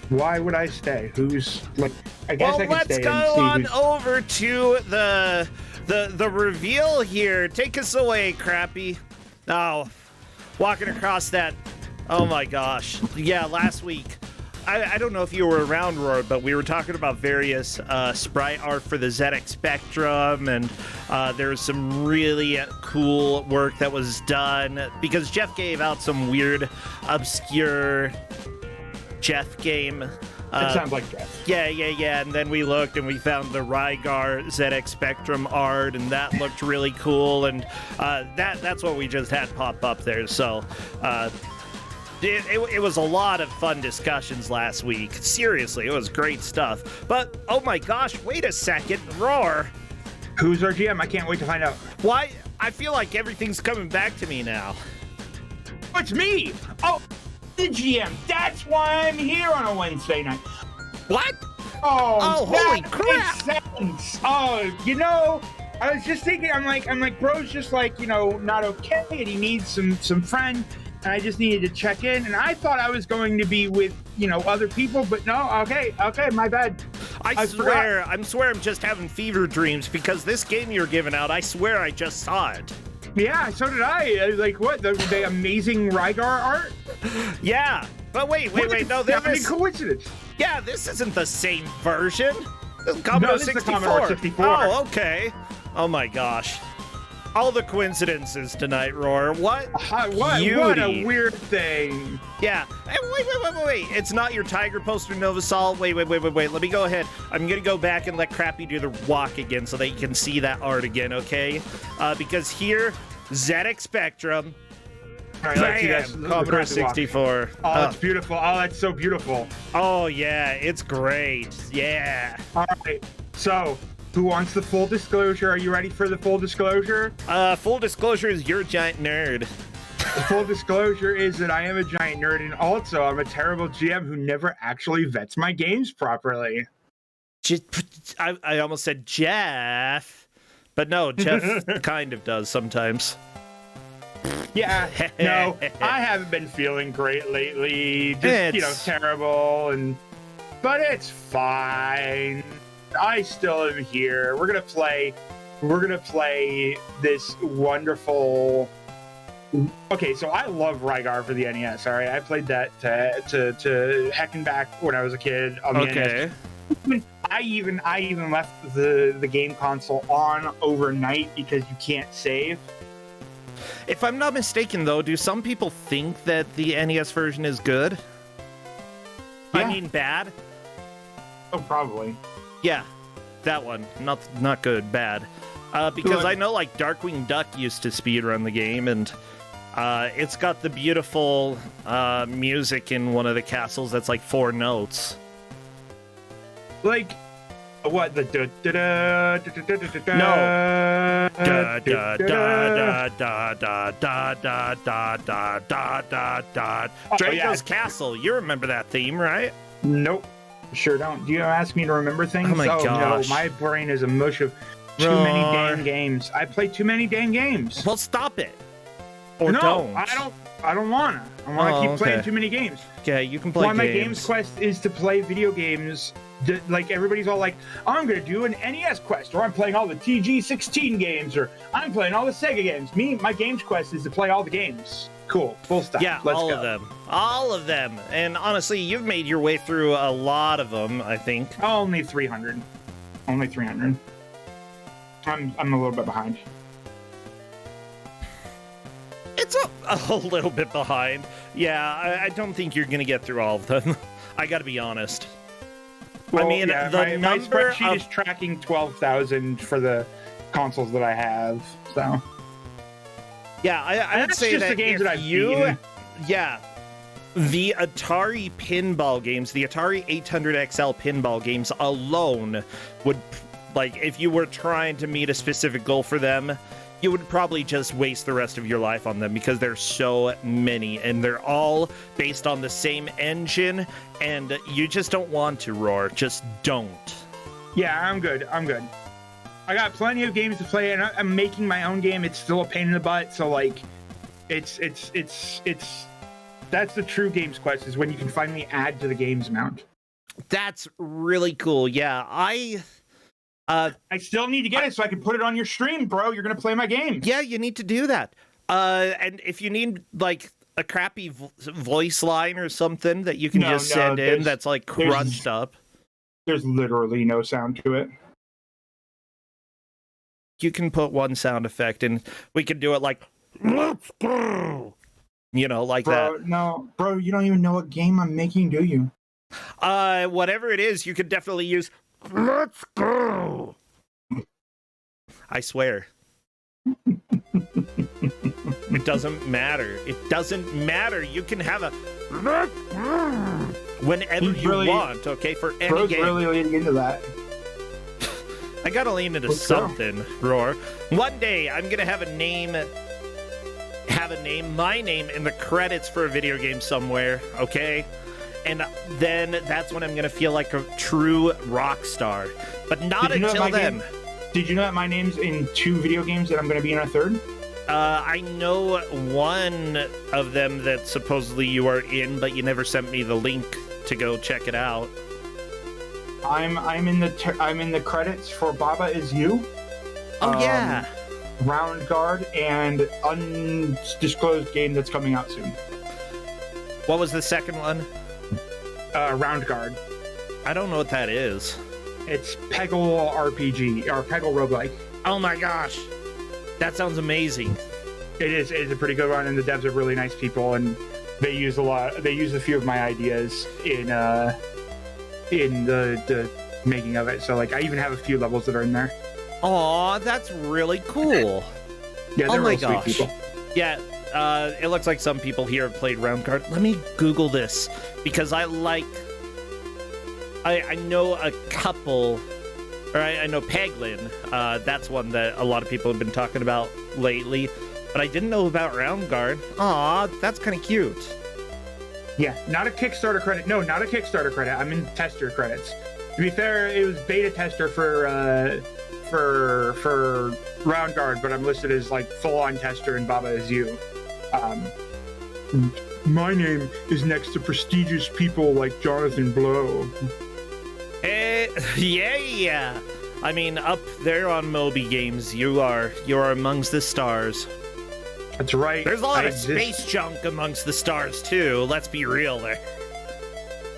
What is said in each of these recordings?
Why would I stay? Who's like? I guess Well, I can let's stay go and see on who's. over to the reveal here. Take us away, Crappy. Oh, walking across that. Oh my gosh. Yeah, last week. I don't know if you were around, Roar, but we were talking about various sprite art for the ZX Spectrum, and there was some really cool work that was done because Jeff gave out some weird, obscure Jeff game. It sounds like Jeff. Yeah. And then we looked and we found the Rygar ZX Spectrum art, and that looked really cool. And that's what we just had pop up there. So it was a lot of fun discussions last week. Seriously, it was great stuff. But oh my gosh, wait a second, Roar. Who's our GM? I can't wait to find out. Why? I feel like everything's coming back to me now. Oh, it's me. Oh, the GM. That's why I'm here on a Wednesday night. What? Oh, holy that crap! makes sense. Oh, I was just thinking. I'm like, bro's just like, not okay, and he needs some friend. And I just needed to check in, and I thought I was going to be with, other people, but no, okay, my bad. I swear I'm just having fever dreams because this game you're giving out, I swear I just saw it. Yeah, so did I. Like, what, the amazing Rygar art? Yeah, but wait, no, this coincidence. Yeah, this isn't the same version. This is Commodore No, this is the 64. Commodore 64. Oh, okay. Oh my gosh. All the coincidences tonight, Roar. What? What a weird thing. Yeah. Hey, wait. It's not your Tiger poster, Novasol. Wait. Let me go ahead. I'm going to go back and let Crappy do the walk again so that you can see that art again, okay? Because here, ZX Spectrum. All right, let's see that. Commodore 64. Oh, it's beautiful. Oh, that's so beautiful. Oh, yeah. It's great. Yeah. All right. So, who wants the full disclosure? Are you ready for the full disclosure? Full disclosure is you're a giant nerd. The full disclosure is that I am a giant nerd, and also I'm a terrible GM who never actually vets my games properly. I almost said Jeff, but no, Jeff kind of does sometimes. Yeah, no, I haven't been feeling great lately. Just, terrible, but it's fine. I still am here. We're gonna play this wonderful. Okay, so I love Rygar for the NES. All right, I played that to heck and back when I was a kid on the NES. I even left the game console on overnight because you can't save. If I'm not mistaken, though, do some people think that the NES version is good? Yeah. I mean, bad? Oh, probably. Yeah, that one. Not good, bad. Because I know, like, Darkwing Duck used to speedrun the game, and it's got the beautiful music in one of the castles that's like 4 notes. Like, what? The No. Da da da da da da da da da da da da. Draco's Castle. You remember that theme, right? Nope. Sure don't. Do you ask me to remember things? Oh my gosh. No, my brain is a mush of too many dang games. I play too many dang games. Well, stop it. Or no, don't. I don't wanna. I wanna keep playing too many games. Okay, you can play games. My games quest is to play video games. Like, everybody's all like, I'm gonna do an NES quest, or I'm playing all the TG16 games, or I'm playing all the Sega games. My games quest is to play all the games. Cool. Full stop. Yeah, Let's all go. of them. All of them. And honestly, you've made your way through a lot of them, I think. Only 300. Only 300. I'm a little bit behind. It's a little bit behind. Yeah, I don't think you're going to get through all of them. I got to be honest. Well, I mean, yeah, my spreadsheet is tracking 12,000 for the consoles that I have, so... Yeah, I would say that games if that I've you... beaten. Yeah, the Atari pinball games, the Atari 800XL pinball games alone would... Like, if you were trying to meet a specific goal for them, you would probably just waste the rest of your life on them because there's so many, and they're all based on the same engine, and you just don't want to, Roar. Just don't. Yeah, I'm good. I got plenty of games to play, and I'm making my own game. It's still a pain in the butt, so, like, it's that's the true games quest, is when you can finally add to the games amount. That's really cool. Yeah, I still need to get it so I can put it on your stream, bro. You're gonna play my game. Yeah, you need to do that. And if you need like a crappy voice line or something that you can just send in that's like crunched up. There's literally no sound to it. You can put one sound effect and we can do it like, let's go. You know, like that. No, bro, you don't even know what game I'm making, do you? Whatever it is, you could definitely use, let's go. I swear. It doesn't matter. It doesn't matter. You can have a whenever you want, okay, for any game. Really leaning into that. I gotta lean into something, Roar. One day, I'm gonna have my name in the credits for a video game somewhere, okay? And then that's when I'm gonna feel like a true rock star. But not until then. Did you know that my name's in 2 video games that I'm gonna be in a 3rd? I know one of them that supposedly you are in, but you never sent me the link to go check it out. I'm in the credits for Baba Is You. Oh yeah. Round Guard and undisclosed game that's coming out soon. What was the second one? Round Guard. I don't know what that is. It's Peggle RPG or Peggle roguelike. Oh my gosh. That sounds amazing. It is. It's a pretty good one, and the devs are really nice people, and they use a few of my ideas in the making of it. So like, I even have a few levels that are in there. Aw, that's really cool. Yeah, they're real sweet people. Yeah, it looks like some people here have played Round Guard. Let me Google this because I know a couple. I know Peglin. That's one that a lot of people have been talking about lately. But I didn't know about Round Guard. Aw, that's kind of cute. Yeah, not a Kickstarter credit. No, not a Kickstarter credit. I'm in tester credits. To be fair, it was beta tester for Round Guard, but I'm listed as like full-on tester in Baba Is You. My name is next to prestigious people like Jonathan Blow. Yeah. I mean, up there on Moby Games, you are amongst the stars. That's right. There's a lot of space junk amongst the stars too. Let's be real there.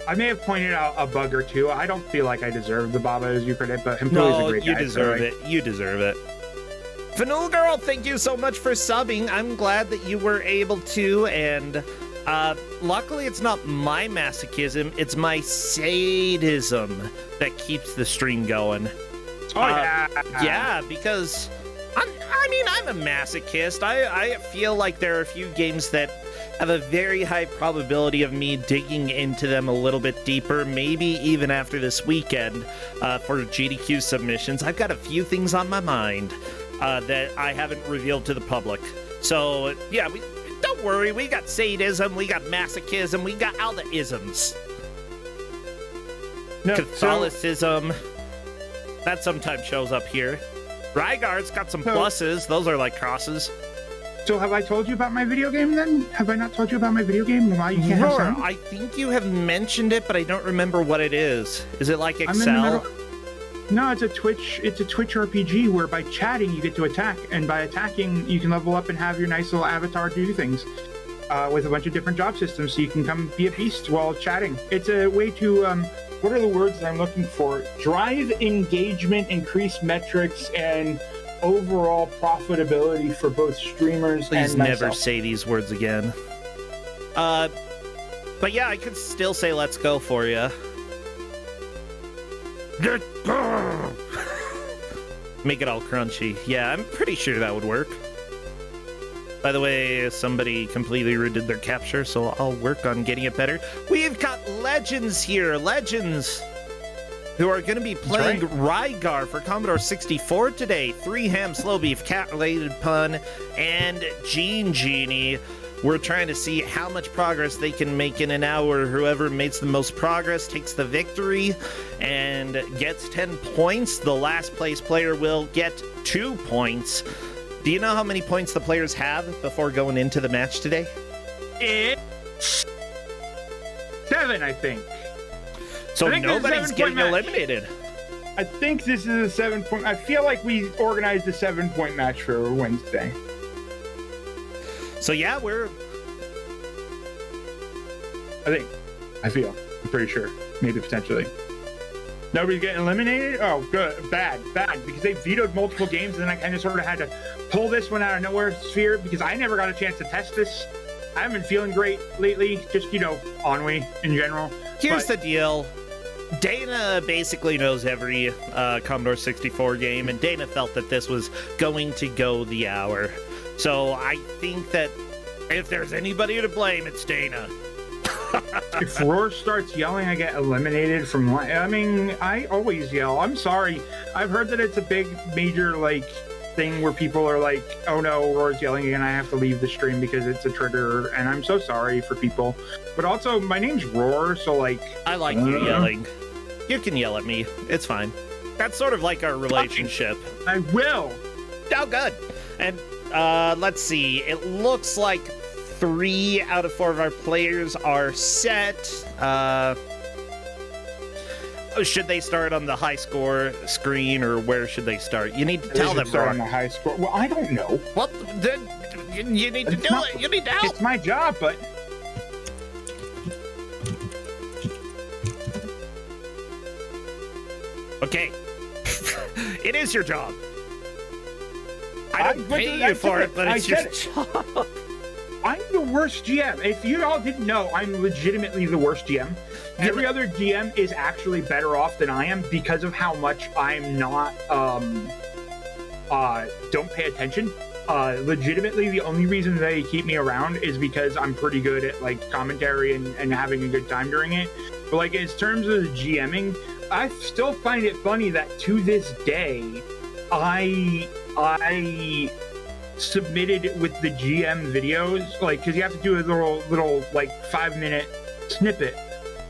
I may have pointed out a bug or two. I don't feel like I deserve the Baba Is You credit, but Himpo's a great guy. You deserve it. You deserve it. Fanul Girl, thank you so much for subbing. I'm glad that you were able to, and luckily it's not my masochism, it's my sadism that keeps the stream going. Oh, yeah. Yeah, because I'm a masochist. I feel like there are a few games that have a very high probability of me digging into them a little bit deeper, maybe even after this weekend for GDQ submissions. I've got a few things on my mind that I haven't revealed to the public. So, yeah, don't worry. We got sadism, we got masochism, we got all the isms. No, Catholicism. That sometimes shows up here. Rygar's got some pluses. Those are like crosses. So have I told you about my video game then? Have I not told you about my video game? Why you can't have sound? I think you have mentioned it, but I don't remember what it is. Is it like Excel? No, it's a Twitch RPG where by chatting you get to attack, and by attacking you can level up and have your nice little avatar do things with a bunch of different job systems, so you can come be a beast while chatting. It's a way to what are the words that I'm looking for? Drive engagement, increase metrics, and overall profitability for both streamers and myself. Please never say these words again. But yeah, I could still say let's go for you. Let's go! Make it all crunchy. Yeah, I'm pretty sure that would work. By the way, somebody completely redid their capture, so I'll work on getting it better. We've got Legends here. Legends, who are going to be playing Rygar for Commodore 64 today. 3 ham, slow beef, cat-related pun, and Gene Genie. We're trying to see how much progress they can make in an hour. Whoever makes the most progress takes the victory and gets 10 points. The last place player will get 2 points. Do you know how many points the players have before going into the match today? It's 7, I think. So nobody's getting eliminated. I think this is a 7-point. I feel like we organized a 7-point match for Wednesday. So yeah, I feel. I'm pretty sure. Maybe potentially. Nobody's getting eliminated? Oh, good. Bad. Because they vetoed multiple games, and then I kind of sort of had to pull this one out of nowhere sphere because I never got a chance to test this. I haven't been feeling great lately. Just, ennui in general. Here's the deal. Dana basically knows every Commodore 64 game, and Dana felt that this was going to go the hour. So I think that if there's anybody to blame, it's Dana. If Roar starts yelling, I get eliminated from... I always yell. I'm sorry. I've heard that it's a big, major, thing where people are like, oh no, Roar's yelling again, I have to leave the stream because it's a trigger, and I'm so sorry for people. But also, my name's Roar, so I like you yelling. You can yell at me. It's fine. That's sort of like our relationship. I will. Oh, good. And let's see. It looks like 3 out of 4 of our players are set. Should they start on the high score screen, or where should they start? You need to tell them. Start on the high score. Well, I don't know. Well, then you need to do it. You need to help. It's my job, but... Okay. It is your job. I don't pay you for it, but it's your job. I'm the worst GM. If you all didn't know, I'm legitimately the worst GM. Every other GM is actually better off than I am because of how much I'm not, don't pay attention. Legitimately, the only reason they keep me around is because I'm pretty good at, commentary and having a good time during it. But, in terms of the GMing, I still find it funny that to this day, I submitted with the GM videos, because you have to do a little 5-minute snippet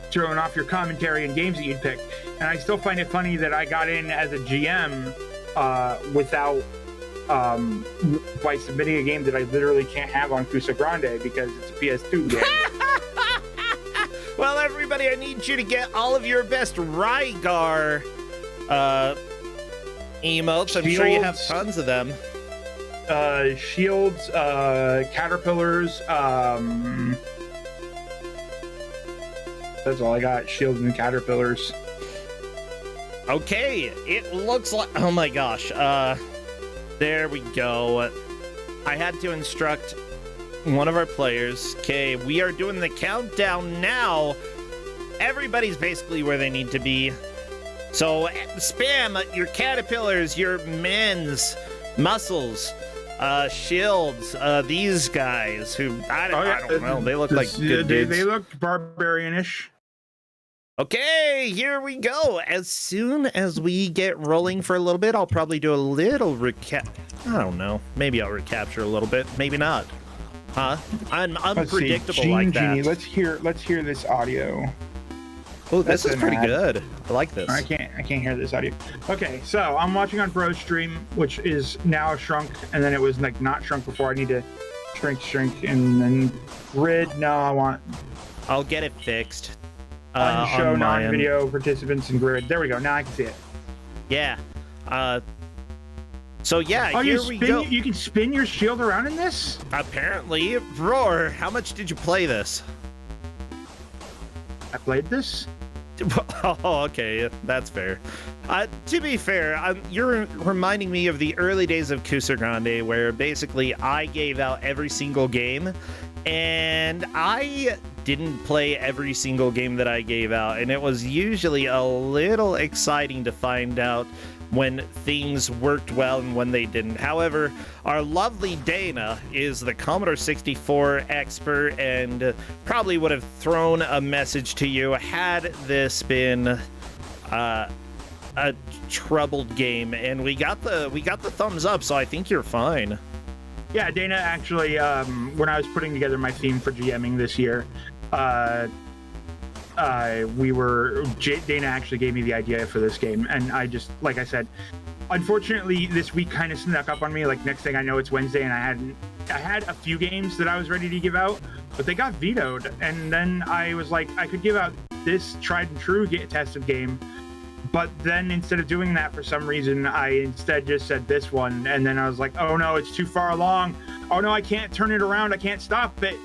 throwing off your commentary and games that you'd pick. And I still find it funny that I got in as a GM without by submitting a game that I literally can't have on Kusog7ande because it's a PS2 game. Well, everybody, I need you to get all of your best Rygar emotes. I'm sure you have tons of them. Shields, caterpillars, that's all I got. Shields and caterpillars. Okay, it looks like... Oh my gosh. There we go. I had to instruct one of our players. Okay, we are doing the countdown now. Everybody's basically where they need to be. So spam your caterpillars, your men's muscles, shields, these guys who I don't know. They look like good dudes. They look barbarianish. Okay, here we go. As soon as we get rolling for a little bit, I'll probably do a little recap. I don't know. Maybe I'll recapture a little bit. Maybe not. Huh? I'm unpredictable like that. Genie. Let's hear this audio. Oh, this is pretty good. I like this. I can't hear this audio. Okay, so I'm watching on Bro's stream, which is now shrunk, and then it was not shrunk before. I need to shrink, and then grid. No, I'll get it fixed. Show non-video participants and grid. There we go. Now I can see it. Yeah. So yeah, oh, here we go. You can spin your shield around in this? Apparently. Roar, how much did you play this? I played this? Oh, okay. That's fair. To be fair, you're reminding me of the early days of Kusog7ande, where basically I gave out every single game, and I didn't play every single game that I gave out, and it was usually a little exciting to find out when things worked well and when they didn't. However, our lovely Dana is the Commodore 64 expert and probably would have thrown a message to you had this been a troubled game, and we got the thumbs up, so I think you're fine. Yeah, Dana actually, when I was putting together my theme for GMing this year, Dana actually gave me the idea for this game, and I just, like I said, unfortunately this week kind of snuck up on me. Next thing I know, it's Wednesday, and I had a few games that I was ready to give out, but they got vetoed, and then I was like, I could give out this tried and true tested game. But then instead of doing that, for some reason, I instead just said this one. And then I was like, oh no, it's too far along. Oh no, I can't turn it around. I can't stop it.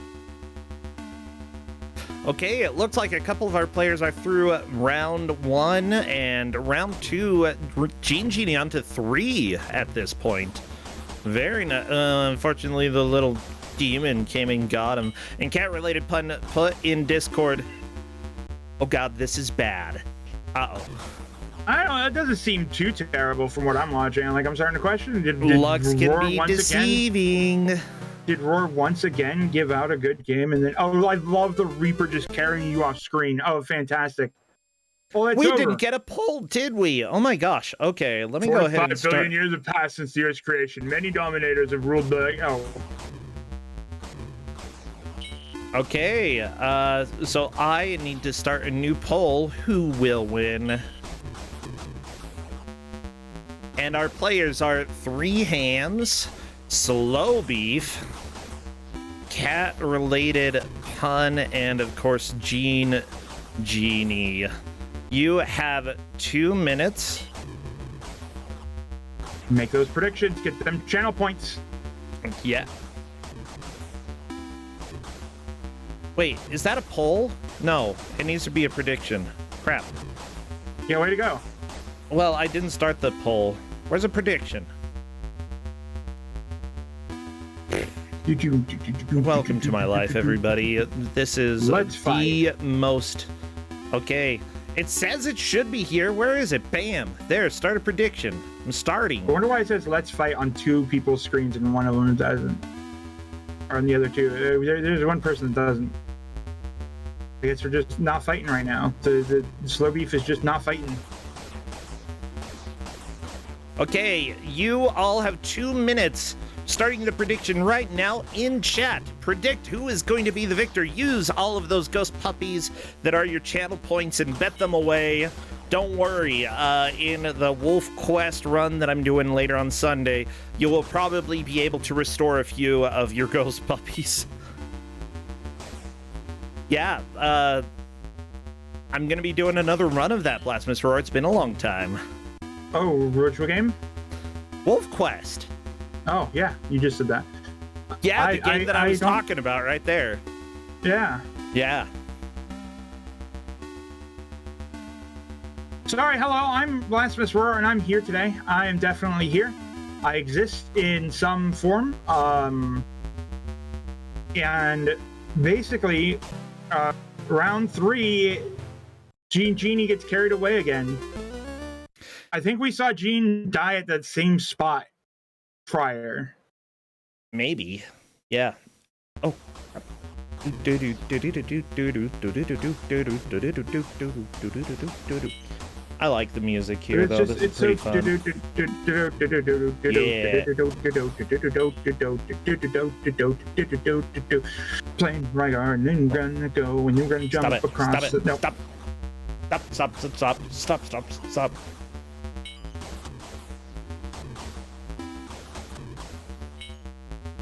Okay, it looks like a couple of our players are through round 1 and round 2. Genie onto 3 at this point. Very unfortunately, the little demon came and got him. And cat-related pun put in Discord. Oh god, this is bad. Uh-oh. I don't know. It doesn't seem too terrible from what I'm watching. Like, I'm starting to question. Did Lux can Roar be deceiving. Did Roar once again give out a good game? And then, oh, I love the Reaper just carrying you off screen. Oh, fantastic. Well, it's we over. didn't get a poll, did we? Oh my gosh. Okay, let me go ahead and start. 5 billion years have passed since the Earth's creation. Many dominators have ruled the... Oh. Okay, so I need to start a new poll. Who will win? And our players are 3 Hands, Slow Beef, Cat-related Pun, and of course Genie. You have 2 minutes. Make those predictions. Get them channel points. Yeah. Wait, is that a poll? No, it needs to be a prediction. Crap. Yeah, way to go. Well, I didn't start the poll. Where's a prediction? Welcome to my life, everybody. This is the most... Okay. It says it should be here. Where is it? Bam. There, start a prediction. I'm starting. I wonder why it says let's fight on 2 people's screens and one of them doesn't. Or on the other 2. There's one person that doesn't. I guess we're just not fighting right now. The Slow Beef is just not fighting. Okay, you all have 2 minutes. Starting the prediction right now in chat. Predict who is going to be the victor. Use all of those ghost puppies that are your channel points and bet them away. Don't worry, in the Wolf Quest run that I'm doing later on Sunday, you will probably be able to restore a few of your ghost puppies. Yeah, I'm going to be doing another run of that, Blasphemous Roar. It's been a long time. Oh, which game? Wolf Quest. Oh, yeah, you just said that. Yeah, the game that I was talking about right there. Yeah. Yeah. Sorry, hello, I'm Blasphemous Roar, and I'm here today. I am definitely here. I exist in some form. And basically, round 3, Genie gets carried away again. I think we saw Gene die at that same spot prior. Maybe. Yeah. Oh. I like the music here, though. This is pretty fun. Playing Rygar, and then you're gonna go, and you're gonna jump across. Stop.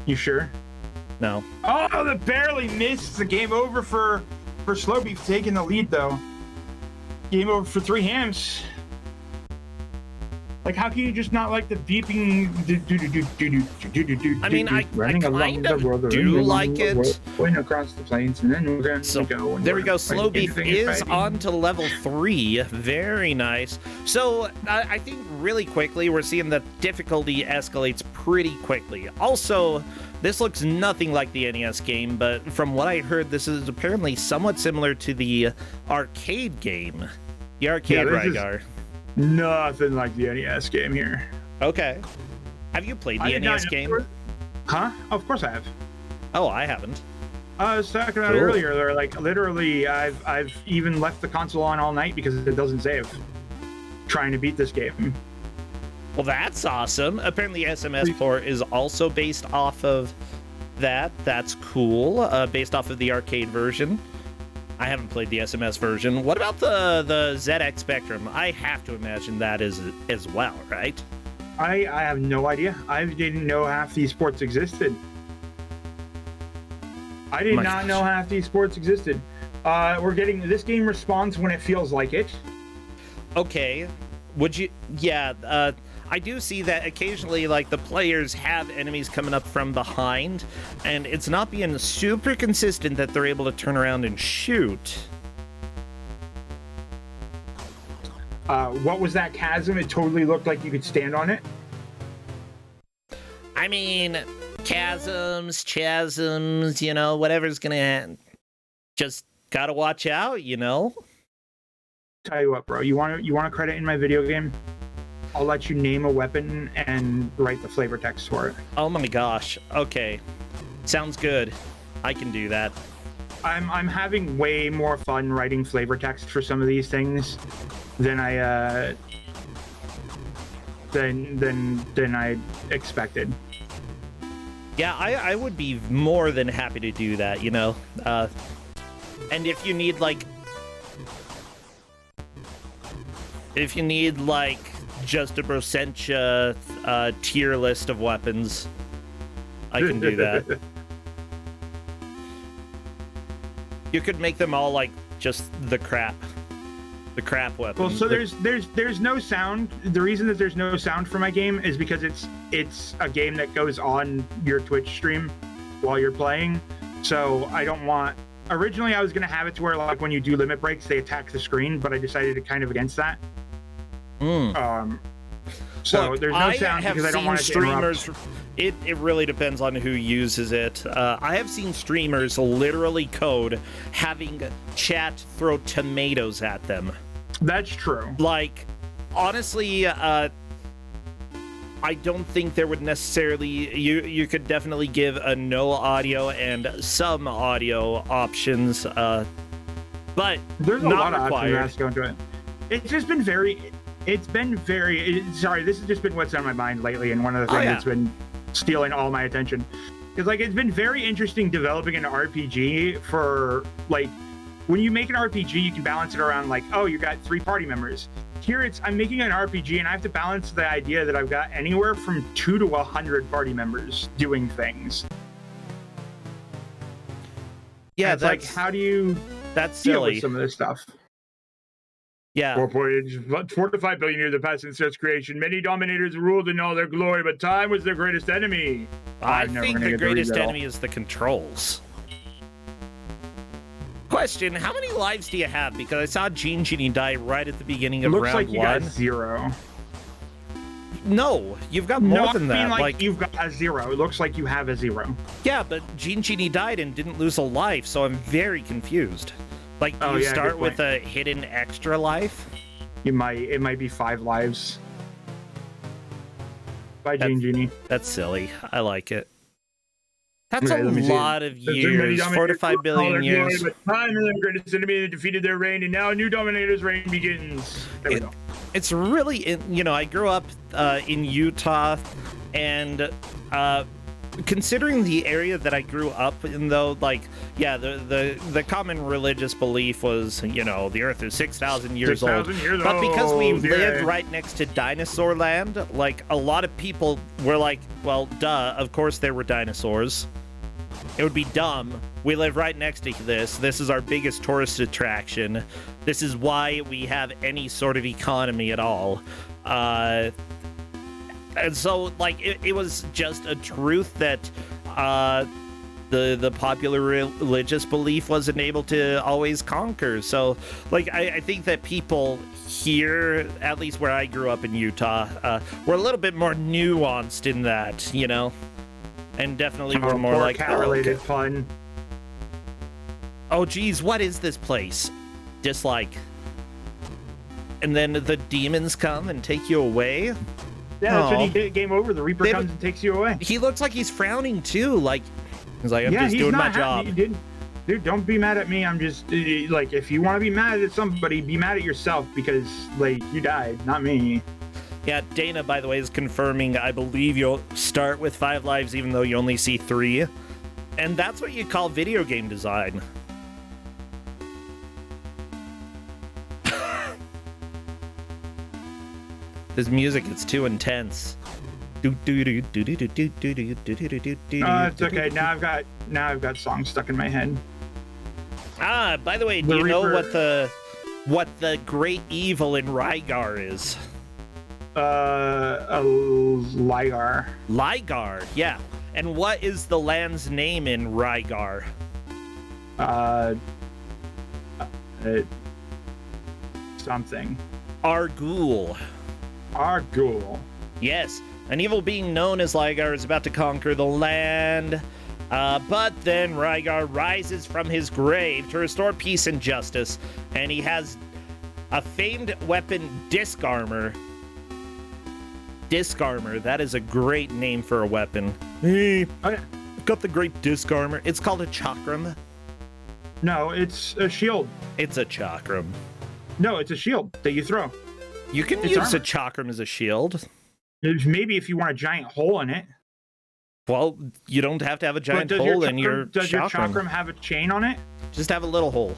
You sure? No. Oh, that barely missed. The game over for Slow Beef taking the lead, though. Game over for 3 Hands. Like, how can you just not like the beeping? I mean, I kind of do like it. Going across the plains, and then we're going to go. There we go. Slow Beef is on to level 3. Very nice. So I think really quickly we're seeing the difficulty escalates pretty quickly. Also, this looks nothing like the NES game, but from what I heard, this is apparently somewhat similar to the arcade game. The arcade Rygar. Nothing like the NES game here. Okay. Have you played the NES game? Huh? Of course I have. Oh, I haven't. I was talking about it earlier. They're like, literally, I've even left the console on all night because it doesn't save. Trying to beat this game. Well, that's awesome. Apparently, SMS port is also based off of that. That's cool. Based off of the arcade version. I haven't played the SMS version. What about the ZX Spectrum? I have to imagine that is as well, right? I have no idea. I didn't know half these sports existed. I did not know half these sports existed. This game responds when it feels like it. Okay. Would you? Yeah. I do see that occasionally, like, the players have enemies coming up from behind, and it's not being super consistent that they're able to turn around and shoot. What was that chasm? It totally looked like you could stand on it. I mean, chasms, you know, whatever's gonna just gotta watch out, you know? Tell you what, bro, you want a credit in my video game? I'll let you name a weapon and write the flavor text for it. Oh my gosh. Okay. Sounds good. I can do that. I'm having way more fun writing flavor text for some of these things than I than I expected. Yeah, I would be more than happy to do that, you know. And if you need like just a Brossentia tier list of weapons, I can do that. You could make them all like just the crap weapons. Well, so there's no sound. The reason that there's no sound for my game is because it's a game that goes on your Twitch stream while you're playing. So I don't want. Originally, I was gonna have it to where like when you do limit breaks, they attack the screen, but I decided to kind of against that. So look, there's no sound because I don't want it to interrupt. It really depends on who uses it. I have seen streamers literally code having chat throw tomatoes at them. That's true. Like, honestly, I don't think there would necessarily... You could definitely give a no audio and some audio options, but there's a lot of required. options that go into it. It's just been very... sorry, this has just been what's on my mind lately, and one of the things that's been stealing all my attention. Because, like, it's been very interesting developing an RPG for, like, when you make an RPG, you can balance it around, like, oh, you got 3 party members. Here, I'm making an RPG, and I have to balance the idea that I've got anywhere from 2 to 100 party members doing things. Yeah, it's like, how do you that's deal silly. with some of this stuff? Yeah. 4 to 5 billion years have passed since Earth's creation. Many dominators ruled in all their glory, but time was their greatest enemy. I think the greatest enemy is the controls. Question, how many lives do you have? Because I saw Gene Genie die right at the beginning of round 1. Looks like you got 0. No, you've got more than that. I mean, like you've got a 0. It looks like you have a 0. Yeah, but Gene Genie died and didn't lose a life, so I'm very confused. Like, do you start with a hidden extra life? It might be 5 lives. Bye, Gene Genie. That's silly. I like it. That's a lot of years. 4 to 5 billion years. But time is the greatest enemy that defeated their reign, and now a new dominator's reign begins. There we go. It's really, you know, I grew up in Utah, and considering the area that I grew up in, though, like, yeah, the common religious belief was, you know, the Earth is 6,000 years old. But because we lived right next to dinosaur land, like, a lot of people were like, well, duh, of course there were dinosaurs. It would be dumb. We live right next to this. This is our biggest tourist attraction. This is why we have any sort of economy at all. And so, like, it was just a truth that the popular religious belief wasn't able to always conquer. So, like, I think that people here, at least where I grew up in Utah, were a little bit more nuanced in that, you know? And definitely were more like cat-related fun. Oh, geez, what is this place? Dislike. And then the demons come and take you away? Yeah, that's when you get game over. The Reaper comes and takes you away. He looks like he's frowning, too. Like, he's like, I'm just doing my job. Dude, don't be mad at me. I'm just, like, if you want to be mad at somebody, be mad at yourself because, like, you died, not me. Yeah, Dana, by the way, is confirming, I believe you'll start with 5 lives even though you only see 3. And that's what you call video game design. This music is too intense. It's okay. Now I've got songs stuck in my head. By the way, do you know what the great evil in Rygar is? A Lygar. Lygar, yeah. And what is the land's name in Rygar? Something. Argul. Argul. Yes, an evil being known as Lygar is about to conquer the land. But then Rygar rises from his grave to restore peace and justice, and he has a famed weapon, Disc Armor. Disc Armor, that is a great name for a weapon. Hey, I got the great Disc Armor. It's called a chakram. No, it's a shield. It's a chakram. No, it's a shield that you throw. You can use a chakram as a shield. Maybe if you want a giant hole in it. Well, you don't have to have a giant hole in your chakram. Does your chakram have a chain on it? Just have a little hole.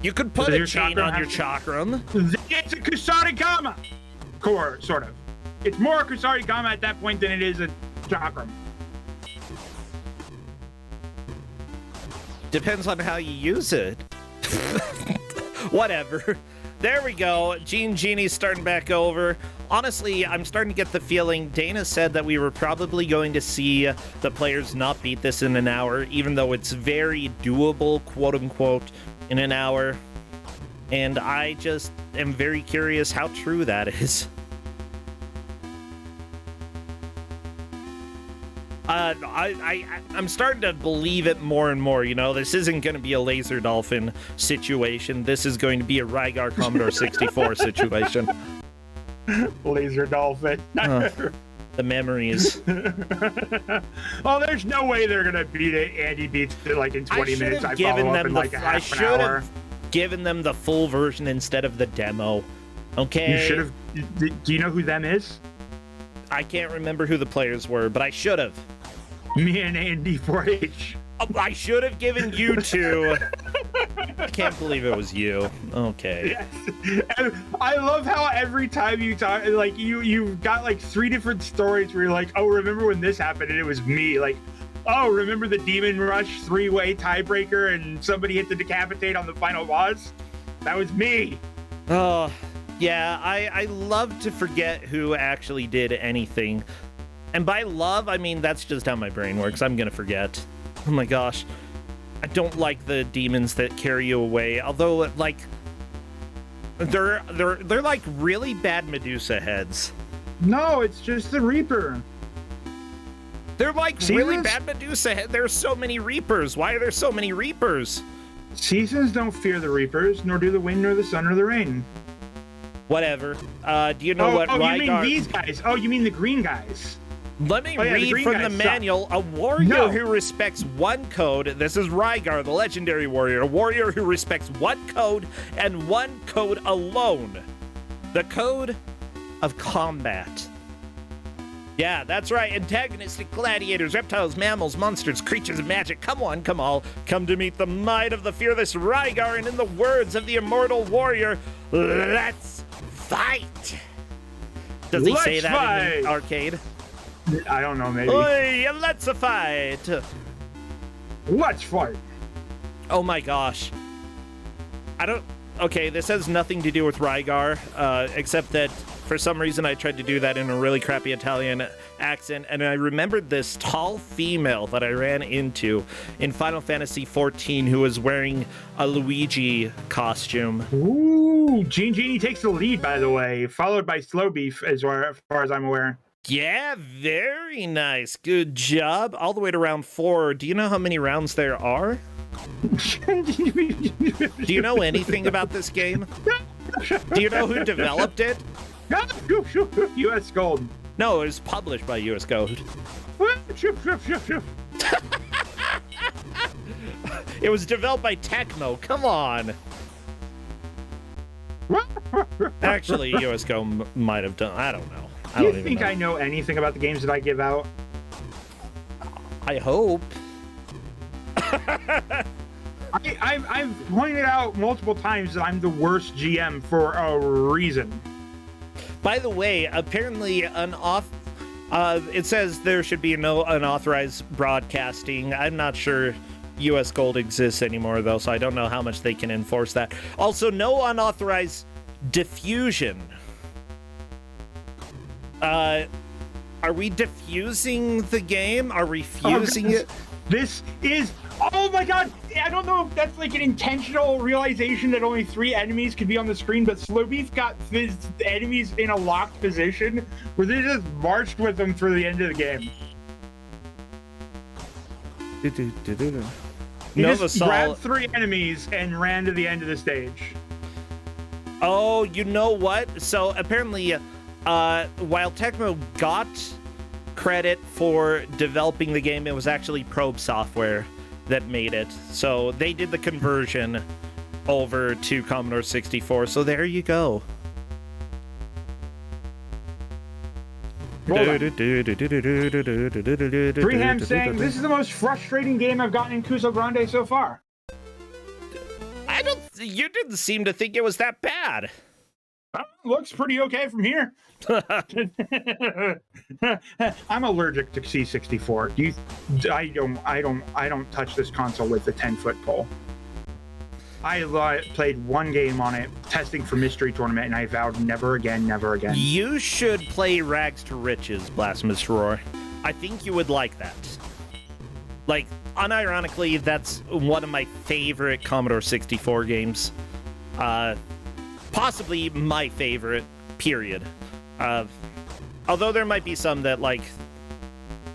You could put a chain on your chakram. It's a Kusarigama core, sort of. It's more a Kusarigama at that point than it is a chakram. Depends on how you use it. Whatever. There we go. Genie's starting back over. Honestly, I'm starting to get the feeling Dana said that we were probably going to see the players not beat this in an hour, even though it's very doable, quote unquote, in an hour. And I just am very curious how true that is. I'm starting to believe it more and more, you know? This isn't going to be a Laser Dolphin situation. This is going to be a Rygar Commodore 64 situation. Laser Dolphin. The memories. Well, there's no way they're going to beat it. Andy beats it like in 20 minutes. I follow up in like a half an hour. Have given them the full version instead of the demo. Okay? You should have. Do you know who them is? I can't remember who the players were, but I should have. Me and Andy 4H. I should have given you two. I can't believe it was you. Okay. Yes. And I love how every time you talk, like you've got like 3 different stories where you're like, oh, remember when this happened and it was me. Like, oh, remember the Demon Rush 3-way tiebreaker and somebody hit the decapitate on the final boss? That was me. Oh, yeah. I love to forget who actually did anything. And by love, I mean that's just how my brain works. I'm gonna forget. Oh my gosh. I don't like the demons that carry you away. Although, like, they're like really bad Medusa heads. No, it's just the Reaper. They're like really bad Medusa heads. There's so many Reapers. Why are there so many Reapers? Seasons don't fear the Reapers, nor do the wind, nor the sun, nor the rain. Whatever. Do you know what Rygar... you mean these guys? Oh, you mean the green guys? Let me read from the manual. A warrior who respects one code. This is Rygar, the legendary warrior. A warrior who respects one code and one code alone. The code of combat. Yeah, that's right. Antagonistic gladiators, reptiles, mammals, monsters, creatures of magic. Come on, come all. Come to meet the might of the fearless Rygar, and in the words of the immortal warrior, let's fight. Does he say that in the arcade? I don't know, maybe. Oi, let's fight. Let's fight. Oh my gosh. Okay, this has nothing to do with Rygar, except that for some reason I tried to do that in a really crappy Italian accent, and I remembered this tall female that I ran into in Final Fantasy XIV who was wearing a Luigi costume. Ooh, Genie takes the lead, by the way, followed by Slow Beef, as far as I'm aware. Yeah, very nice. Good job. All the way to round 4. Do you know how many rounds there are? Do you know anything about this game? Do you know who developed it? US Gold. No, it was published by US Gold. It was developed by Tecmo. Come on. Actually, US Gold might have done. I don't know. Do you think I know anything about the games that I give out? I hope. I've pointed out multiple times that I'm the worst GM for a reason. By the way, apparently it says there should be no unauthorized broadcasting. I'm not sure US Gold exists anymore, though, so I don't know how much they can enforce that. Also, no unauthorized diffusion. Are we diffusing the game? Are we fusing it? This is... Oh my god! I don't know if that's like an intentional realization that only 3 enemies could be on the screen, but Slowbeef got his enemies in a locked position where they just marched with them through the end of the game. He just grabbed 3 enemies and ran to the end of the stage. Oh, you know what? So apparently, while Tecmo got credit for developing the game, it was actually Probe Software that made it. So they did the conversion over to Commodore 64. So there you go. Freeham saying, this is the most frustrating game I've gotten in Kusog7ande so far. You didn't seem to think it was that bad. Looks pretty okay from here. I'm allergic to C64. I don't touch this console with a 10-foot pole. I played 1 game on it, testing for Mystery Tournament, and I vowed never again, never again. You should play Rags to Riches, Blasphemous Roar. I think you would like that. Like, unironically, that's one of my favorite Commodore 64 games. Possibly my favorite, period. Although there might be some that, like,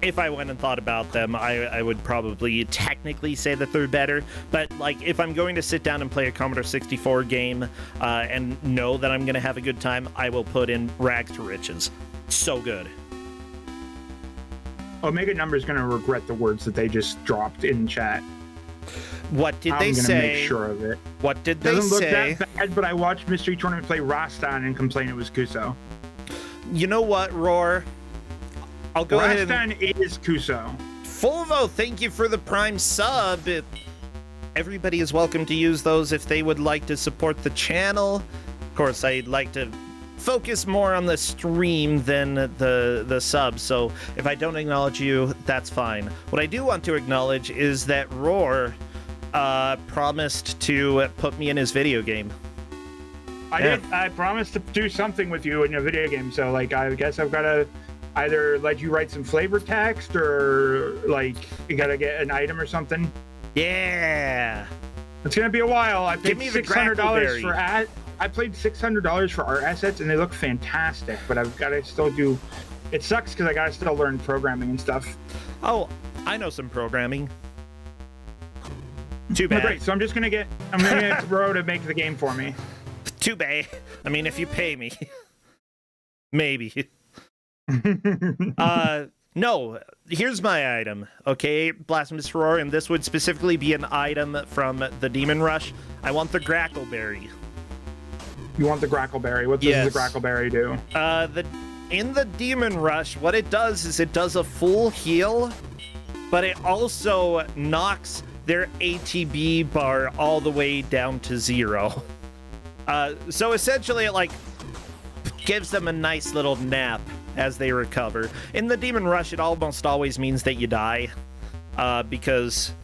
if I went and thought about them, I would probably technically say that they're better. But, like, if I'm going to sit down and play a Commodore 64 game and know that I'm going to have a good time, I will put in Rags to Riches. So good. Omega Number is going to regret the words that they just dropped in chat. What did they say? I'm going to make sure of it. What did they say? Doesn't look that bad, but I watched Mystery Tournament play Rastan and complain it was Kuso. You know what, Roar? I'll go ahead and... Rastan is Kuso. Fulvo, thank you for the Prime sub. Everybody is welcome to use those if they would like to support the channel. Of course, I'd like to focus more on the stream than the sub, so if I don't acknowledge you, that's fine. What I do want to acknowledge is that Roar promised to put me in his video game. I did. I promised to do something with you in a video game, so, like, I guess I've got to either let you write some flavor text or, like, you got to get an item or something. Yeah. It's going to be a while. I paid $600 for I played $600 for art assets, and they look fantastic, but I've got to still do... It sucks because I got to still learn programming and stuff. Oh, I know some programming. Too bad. Great, so I'm going to get Ro to make the game for me. Too bad. I mean, if you pay me. Maybe. No, here's my item, okay, Blasphemous Roar, and this would specifically be an item from the Demon Rush. I want the Grackleberry. You want the Grackleberry? What does the Grackleberry do? In the Demon Rush, what it does is it does a full heal, but it also knocks their ATB bar all the way down to 0. So essentially it, like, gives them a nice little nap as they recover. In the Demon Rush, it almost always means that you die, because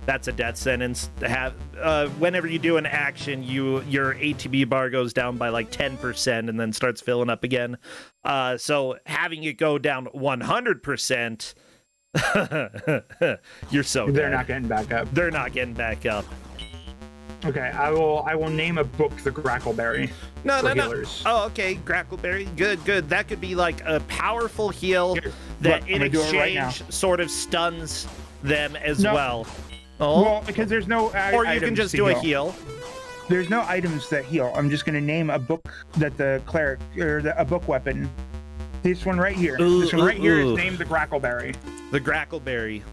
that's a death sentence. Whenever you do an action, your ATB bar goes down by like 10% and then starts filling up again. So having it go down 100%, you're so They're dead. not getting back up. They're not getting back up. Okay, I will name a book the Grackleberry. No. Healers. Oh, okay, Grackleberry. Good. That could be like a powerful heal that in exchange sort of stuns them as well. Oh. Well, because there's no or you can just do a heal. There's no items that heal. I'm just going to name a book that the cleric, or a book weapon. This one right here. This one right here is named the Grackleberry. The Grackleberry.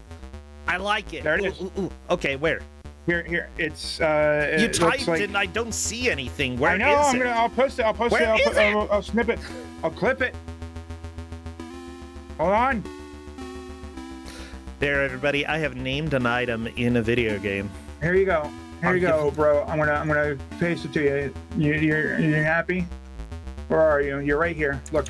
I like it. There it is. Okay, where? Here. It's you typed it and I don't see anything. Where I know. is it? I'll post it. I'll snip it. I'll clip it. Hold on. There, everybody. I have named an item in a video game. Here you go. Here you go, bro. I'm gonna paste it to you. You're happy? Where are you? You're right here. Look.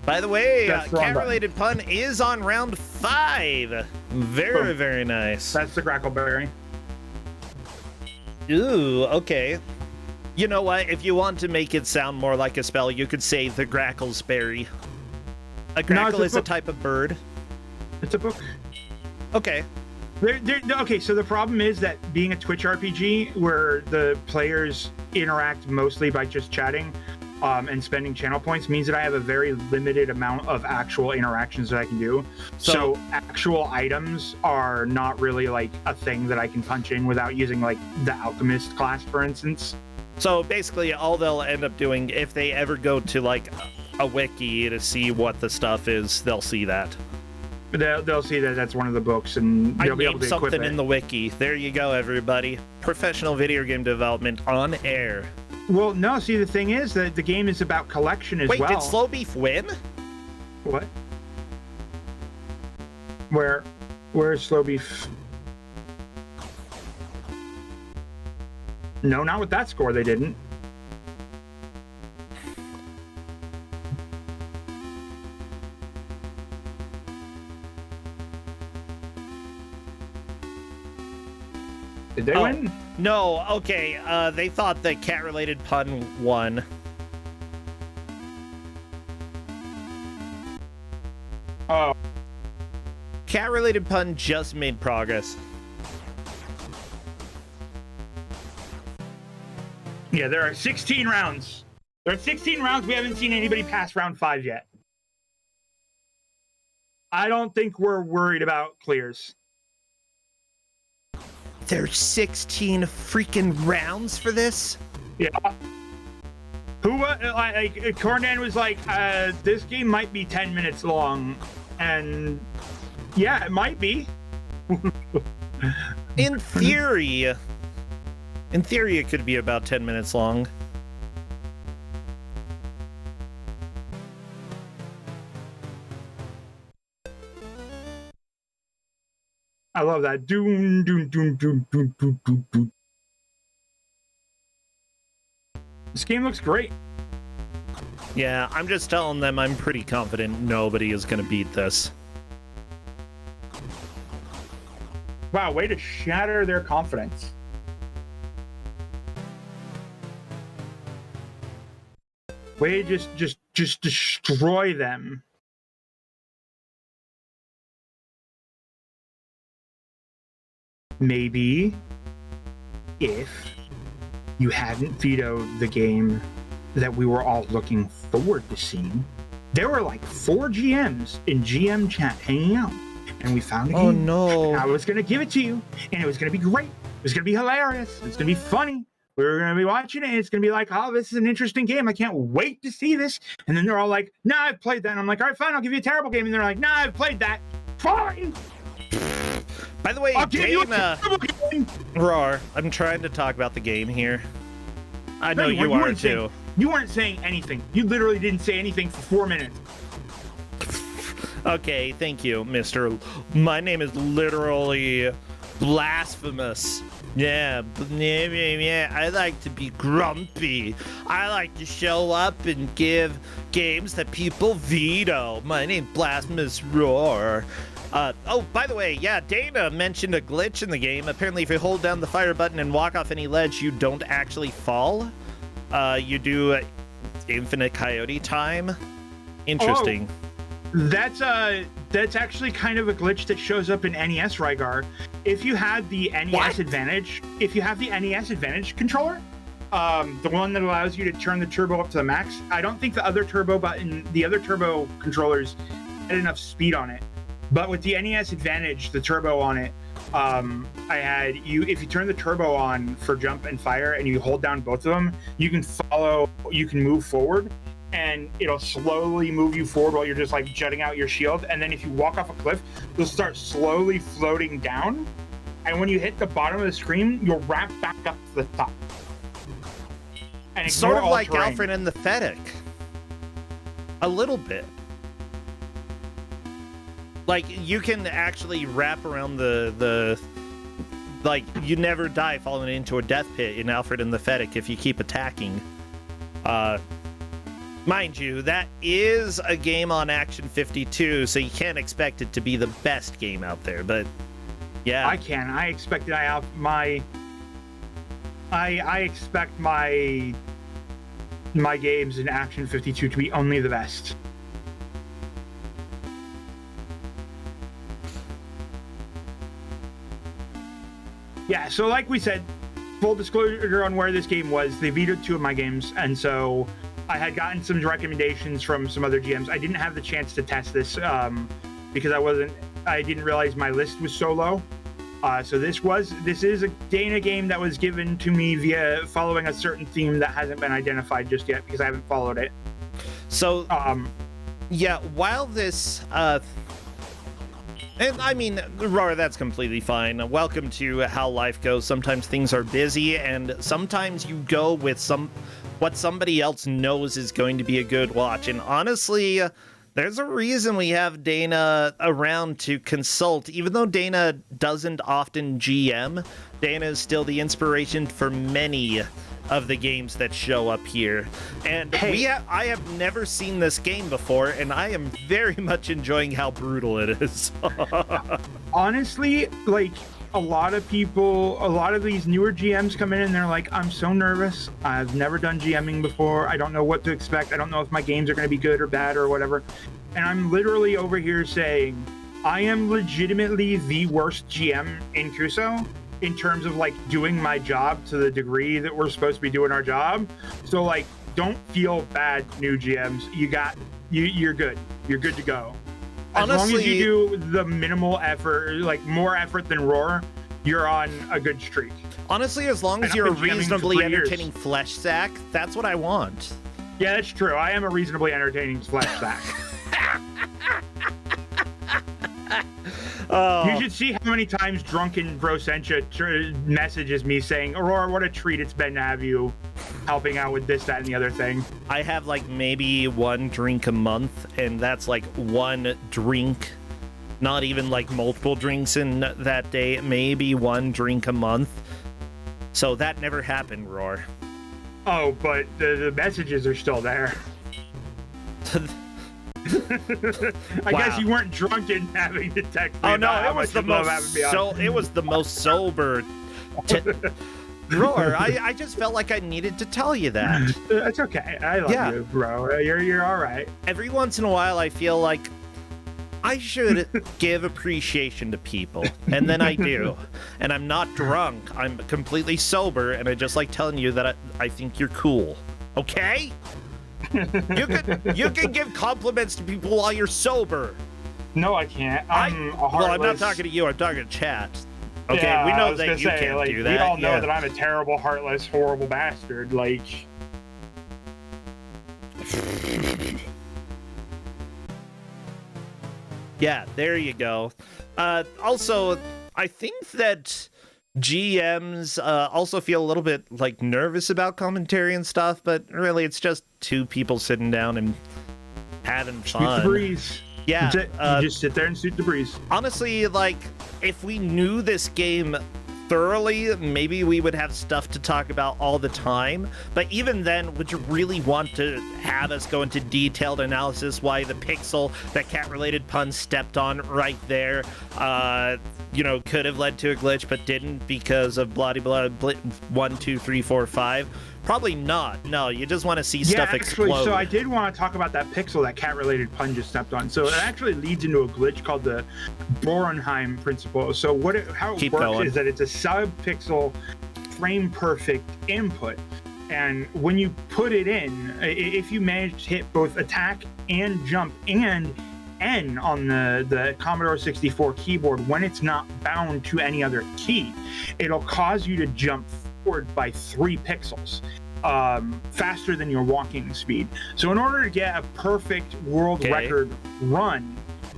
By the way, Cat-Related Pun is on round 5. Very, Boom. very nice. That's the crackleberry. Ooh, okay. You know what? If you want to make it sound more like a spell, you could say the gracklesberry. A grackle is a type of bird. It's a book. Okay. Okay, so the problem is that being a Twitch RPG where the players interact mostly by just chatting and spending channel points means that I have a very limited amount of actual interactions that I can do. So actual items are not really like a thing that I can punch in without using like the alchemist class, for instance. So basically all they'll end up doing if they ever go to like a wiki to see what the stuff is, they'll see that. They'll see that that's one of the books, and they'll be able to equip it. Something in the wiki. There you go, everybody. Professional video game development on air. Well, no. See, the thing is that the game is about collection as well. Wait, did Slow Beef win? What? Where's Slow Beef? No, not with that score. They didn't. Did they win? No, okay. They thought the cat-related pun won. Oh. Cat-related pun just made progress. Yeah, there are 16 rounds. There are 16 rounds. We haven't seen anybody pass round 5 yet. I don't think we're worried about clears. There's 16 freaking rounds for this? Yeah. Who, like, Cornan was like, this game might be 10 minutes long. And, yeah, it might be. In theory, it could be about 10 minutes long. I love that. Doom, doom, doom, doom, doom, doom, doom, doom. This game looks great. Yeah, I'm just telling them I'm pretty confident nobody is going to beat this. Wow, way to shatter their confidence. Way to just destroy them. Maybe if you hadn't vetoed the game that we were all looking forward to seeing, there were like 4 GMs in GM chat hanging out, and we found a game. Oh no. I was going to give it to you, and it was going to be great. It was going to be hilarious. It was going to be funny. We were going to be watching it, and it's going to be like, oh, this is an interesting game. I can't wait to see this. And then they're all like, nah, I've played that. And I'm like, all right, fine, I'll give you a terrible game. And they're like, nah, I've played that. Fine. By the way, Dana, Roar, I'm trying to talk about the game here. I know you are too. You weren't saying anything. You literally didn't say anything for 4 minutes. Okay, thank you, Mr. My name is literally blasphemous. Yeah, I like to be grumpy. I like to show up and give games that people veto. My name's Blasphemous Roar. Oh, by the way, yeah, Dana mentioned a glitch in the game. Apparently, if you hold down the fire button and walk off any ledge, you don't actually fall. You do infinite coyote time. Interesting. Oh, that's actually kind of a glitch that shows up in NES Rygar. If you had the NES Advantage, controller, the one that allows you to turn the turbo up to the max, I don't think the other turbo controllers had enough speed on it. But with the NES Advantage, the turbo on it, if you turn the turbo on for jump and fire and you hold down both of them, you can move forward, and it'll slowly move you forward while you're just like jutting out your shield. And then if you walk off a cliff, you'll start slowly floating down. And when you hit the bottom of the screen, you'll ramp back up to the top. And it's sort of like Alfred and the Fennec. A little bit. Like, you can actually wrap around like, you never die falling into a death pit in Alfred and the Fennec if you keep attacking. Mind you, that is a game on Action 52, so you can't expect it to be the best game out there, but yeah. I can. I expect that I expect my games in Action 52 to be only the best. Yeah, so like we said, full disclosure on where this game was, they vetoed 2 of my games, and so I had gotten some recommendations from some other GMs. I didn't have the chance to test this because I didn't realize my list was so low. So this is a Dana game that was given to me via following a certain theme that hasn't been identified just yet because I haven't followed it. So, yeah, while this, and I mean, Roar, that's completely fine. Welcome to how life goes. Sometimes things are busy, and sometimes you go with what somebody else knows is going to be a good watch. And honestly, there's a reason we have Dana around to consult. Even though Dana doesn't often GM, Dana is still the inspiration for many of the games that show up here. And I have never seen this game before, and I am very much enjoying how brutal it is. Honestly, like, a lot of these newer GMs come in and they're like, I'm so nervous. I've never done GMing before. I don't know what to expect. I don't know if my games are going to be good or bad or whatever. And I'm literally over here saying, I am legitimately the worst GM in Kuso in terms of, like, doing my job to the degree that we're supposed to be doing our job. So, like, don't feel bad, new GMs. You're good. You're good to go. As long as you do the minimal effort, like more effort than Roar, you're on a good streak. Honestly, as long as you're a reasonably entertaining flesh sack, that's what I want. Yeah, that's true. I am a reasonably entertaining flesh sack. You should see how many times drunken Brosentia messages me saying, Aurora, what a treat it's been to have you helping out with this, that, and the other thing. I have like maybe 1 drink a month, and that's like 1 drink, not even like multiple drinks in that day, maybe 1 drink a month. So that never happened, Roar. Oh, but the messages are still there. I guess you weren't drunk in having to text me. Oh no, it was the most sober. Roar, I just felt like I needed to tell you that. It's okay. I love you, bro. You're all right. Every once in a while, I feel like I should give appreciation to people, and then I do. And I'm not drunk. I'm completely sober, and I just like telling you that I think you're cool. Okay? You can give compliments to people while you're sober. No, I can't. I'm not talking to you. I'm talking to chat. Okay, yeah, we know that you can't do that. We all know that I'm a terrible, heartless, horrible bastard. Like, yeah, there you go. Also, I think that GMs also feel a little bit like nervous about commentary and stuff, but really it's just 2 people sitting down and having fun. Shoot the breeze. Yeah. You just sit there and shoot the breeze. Honestly, like, if we knew this game thoroughly, maybe we would have stuff to talk about all the time. But even then, would you really want to have us go into detailed analysis why the pixel that cat-related pun stepped on right there, could have led to a glitch but didn't because of blah-de-blah 1, 2, 3, 4, 5? Probably not. No, you just want to see stuff explode. So I did want to talk about that pixel that cat-related pun just stepped on. So it actually leads into a glitch called the Borenheim principle. So how it works is that it's a sub-pixel frame-perfect input. And when you put it in, if you manage to hit both attack and jump and N on the Commodore 64 keyboard when it's not bound to any other key, it'll cause you to jump forward by 3 pixels faster than your walking speed. So in order to get a perfect world record run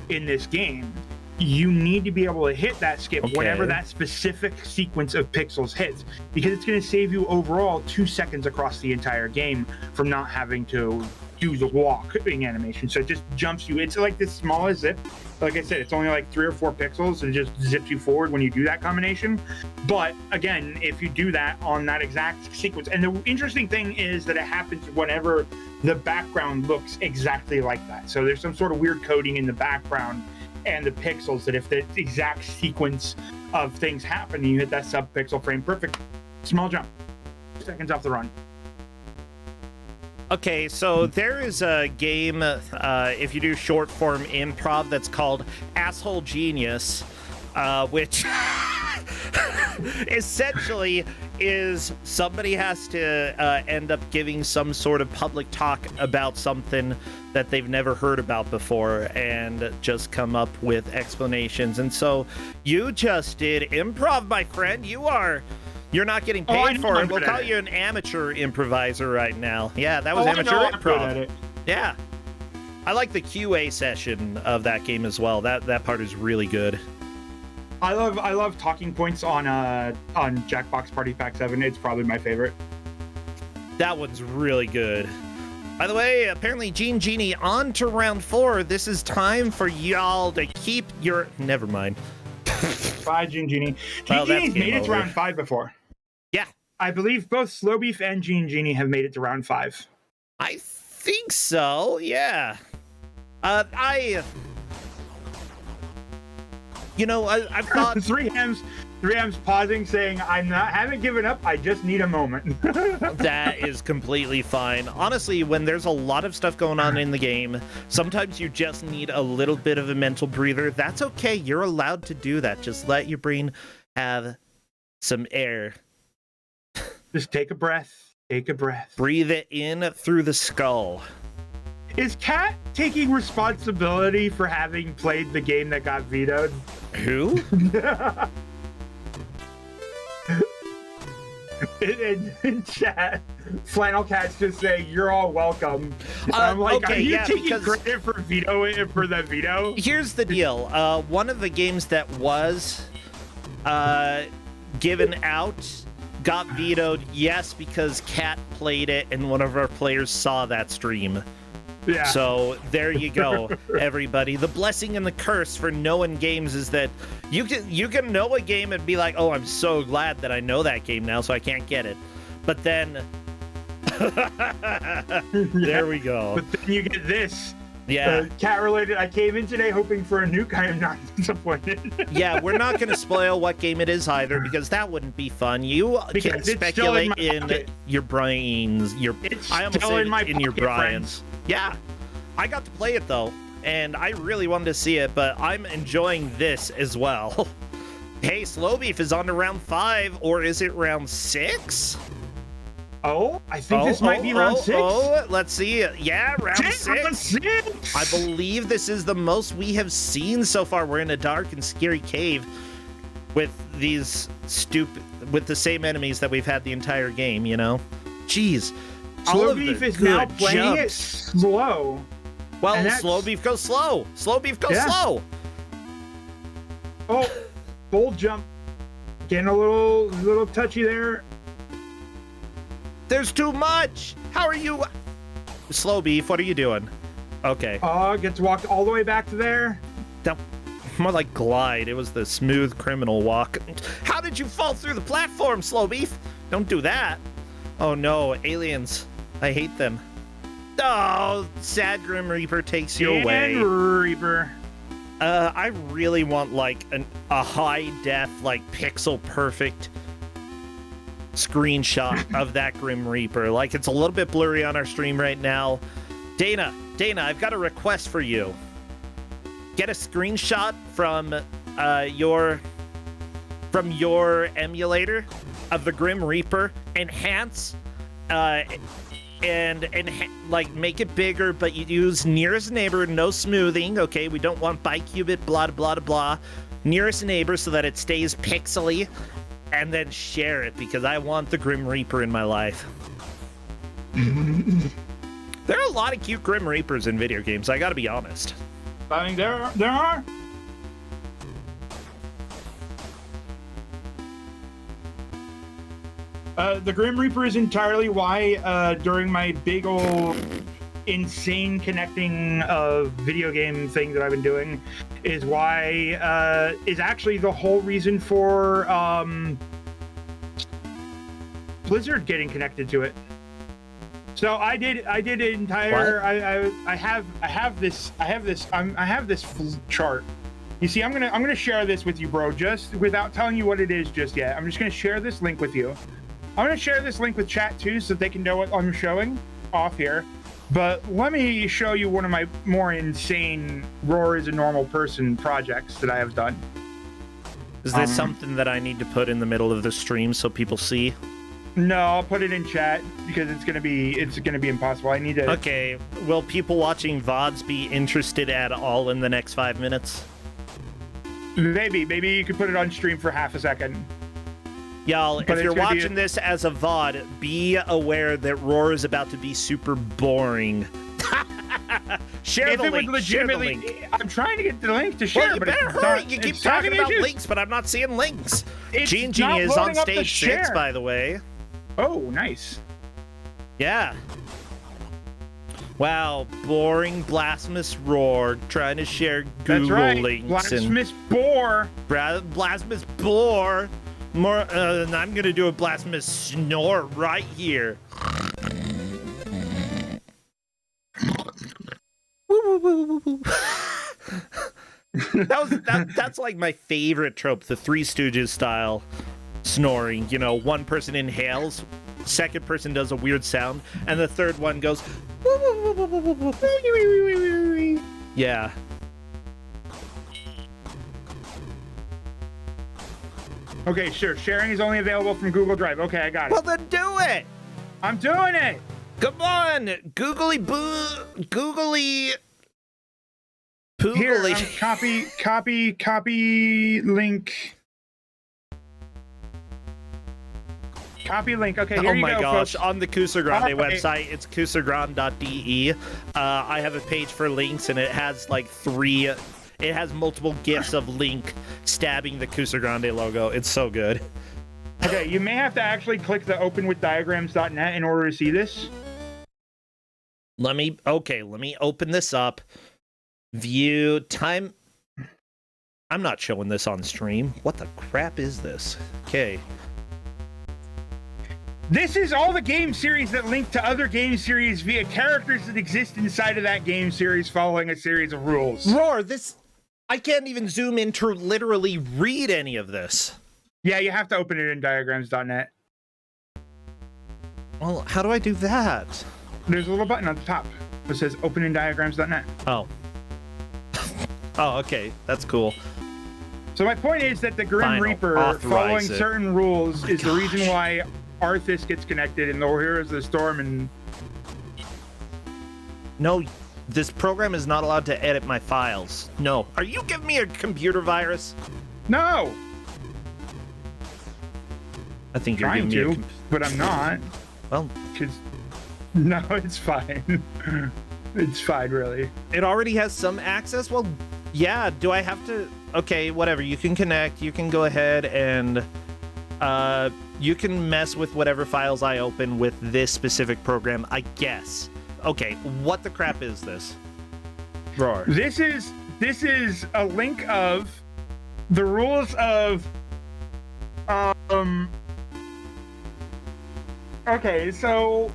in this game, you need to be able to hit that skip whenever that specific sequence of pixels hits, because it's going to save you overall 2 seconds across the entire game from not having to do the walking animation. So it just jumps you. It's like this smallest zip. Like I said, it's only like 3 or 4 pixels and it just zips you forward when you do that combination. But again, if you do that on that exact sequence, and the interesting thing is that it happens whenever the background looks exactly like that. So there's some sort of weird coding in the background and the pixels that if the exact sequence of things happen, you hit that sub-pixel frame perfect. Small jump. Seconds off the run. Okay, so there is a game, if you do short form improv, that's called Asshole Genius, which essentially is somebody has to end up giving some sort of public talk about something that they've never heard about before and just come up with explanations. And so you just did improv, my friend. You're not getting paid for it. We'll call you an amateur improviser right now. Yeah, that was amateur improv. Yeah. I like the QA session of that game as well. That part is really good. I love talking points on Jackbox Party Pack 7. It's probably my favorite. That one's really good. By the way, apparently Gene Genie on to round 4. This is time for y'all to keep your... Never mind. Bye, Gene Genie. Gene Genie's made it to round 5 before. Yeah. I believe both Slow Beef and Gene Genie have made it to round 5. I think so, yeah. I've thought... 3M's pausing, saying, haven't given up, I just need a moment. That is completely fine. Honestly, when there's a lot of stuff going on in the game, sometimes you just need a little bit of a mental breather. That's okay. You're allowed to do that. Just let your brain have some air. Just take a breath. Take a breath. Breathe it in through the skull. Is Kat taking responsibility for having played the game that got vetoed? Who? in chat, Flannel Cat's just saying, "You're all welcome." I'm like, okay, are you taking credit for the veto? Here's the deal. One of the games that was given out got vetoed, yes, because Kat played it and one of our players saw that stream. Yeah. So there you go, everybody. The blessing and the curse for knowing games is that you can know a game and be like, oh, I'm so glad that I know that game now, so I can't get it. But then there we go. But then you get this. Yeah. Cat related. I came in today hoping for a nuke. I am not disappointed. Yeah, we're not going to spoil what game it is either, because that wouldn't be fun. You can speculate in your brains. I almost said in your brains. Yeah, I got to play it though, and I really wanted to see it, but I'm enjoying this as well. Hey, Slow Beef is on to round 5, or is it round 6? Oh, I think this might be round 6. Oh, let's see. Yeah, round 6. Round 6. I believe this is the most we have seen so far. We're in a dark and scary cave with these with the same enemies that we've had the entire game, you know? Jeez. Slow Beef is now playing it slow. Well, Slow Beef goes slow. Slow Beef goes slow. Oh, bold jump. Getting a little touchy there. There's too much. How are you? Slow Beef, what are you doing? Okay. Gets walked all the way back to there. More like glide. It was the smooth criminal walk. How did you fall through the platform, Slow Beef? Don't do that. Oh no, aliens. I hate them. Oh, sad Grim Reaper takes you away. Reaper. I really want like a high def, like pixel perfect screenshot of that Grim Reaper. Like, it's a little bit blurry on our stream right now. Dana, I've got a request for you. Get a screenshot from your emulator of the Grim Reaper, enhance and like make it bigger, but you use nearest neighbor, no smoothing. Okay, we don't want bicubit, blah blah blah. Nearest neighbor so that it stays pixely, and then share it, because I want the Grim Reaper in my life. There are a lot of cute Grim Reapers in video games, I gotta be honest. I think there are. The Grim Reaper is entirely why during my big old insane connecting of video game thing that I've been doing is why is actually the whole reason for Blizzard getting connected to it. So I did an entire I have this chart. You see, I'm gonna share this with you, bro, just without telling you what it is just yet. I'm just gonna share this link with you. I'm gonna share this link with chat too, so that they can know what I'm showing off here. But let me show you one of my more insane Roar is a Normal Person projects that I have done. Is this something that I need to put in the middle of the stream so people see? No, I'll put it in chat because it's gonna be impossible. I need to. Okay, will people watching VODs be interested at all in the next 5 minutes? Maybe you could put it on stream for half a second. Y'all, if you're watching this as a VOD, be aware that Roar is about to be super boring. Share the link. I'm trying to get the link to share, well, you but better hurry. You keep talking about links, but I'm not seeing links. G&G is on stage 6, by the way. Oh, nice. Yeah. Wow, boring blasphemous Roar trying to share Google links. Blasphemous bore. Blasphemous bore. More. I'm gonna do a blasphemous snore right here. That's like my favorite trope, the Three Stooges style snoring. You know, one person inhales, second person does a weird sound, and the third one goes. Yeah. Okay, sure. Sharing is only available from Google Drive. Okay, I got it. Well, then do it. I'm doing it. Come on, googly poogly. Here, copy link. Copy link. Okay, here you go. Oh my gosh, folks. On the Kusog7ande website, it's kusog7ande.de. I have a page for links, and it has like it has multiple GIFs of Link stabbing the Kusog7ande logo. It's so good. Okay, you may have to actually click the openwithdiagrams.net in order to see this. Let me open this up. View time. I'm not showing this on stream. What the crap is this? Okay. This is all the game series that link to other game series via characters that exist inside of that game series following a series of rules. Roar, I can't even zoom in to literally read any of this. Yeah, you have to open it in diagrams.net. Well, how do I do that? There's a little button on the top that says open in diagrams.net. Oh. Oh, okay. That's cool. So my point is that the Grim Reaper, following certain rules, is the reason why Arthas gets connected in the Heroes of the Storm. And no, this program is not allowed to edit my files. No. Are you giving me a computer virus? No. I think you're giving me but I'm not. Well, no, it's fine. It's fine, really. It already has some access? Well, yeah. Do I have to? Okay, whatever. You can connect. You can go ahead and you can mess with whatever files I open with this specific program, I guess. Okay, what the crap is this? Roar. This is a link of the rules of okay, so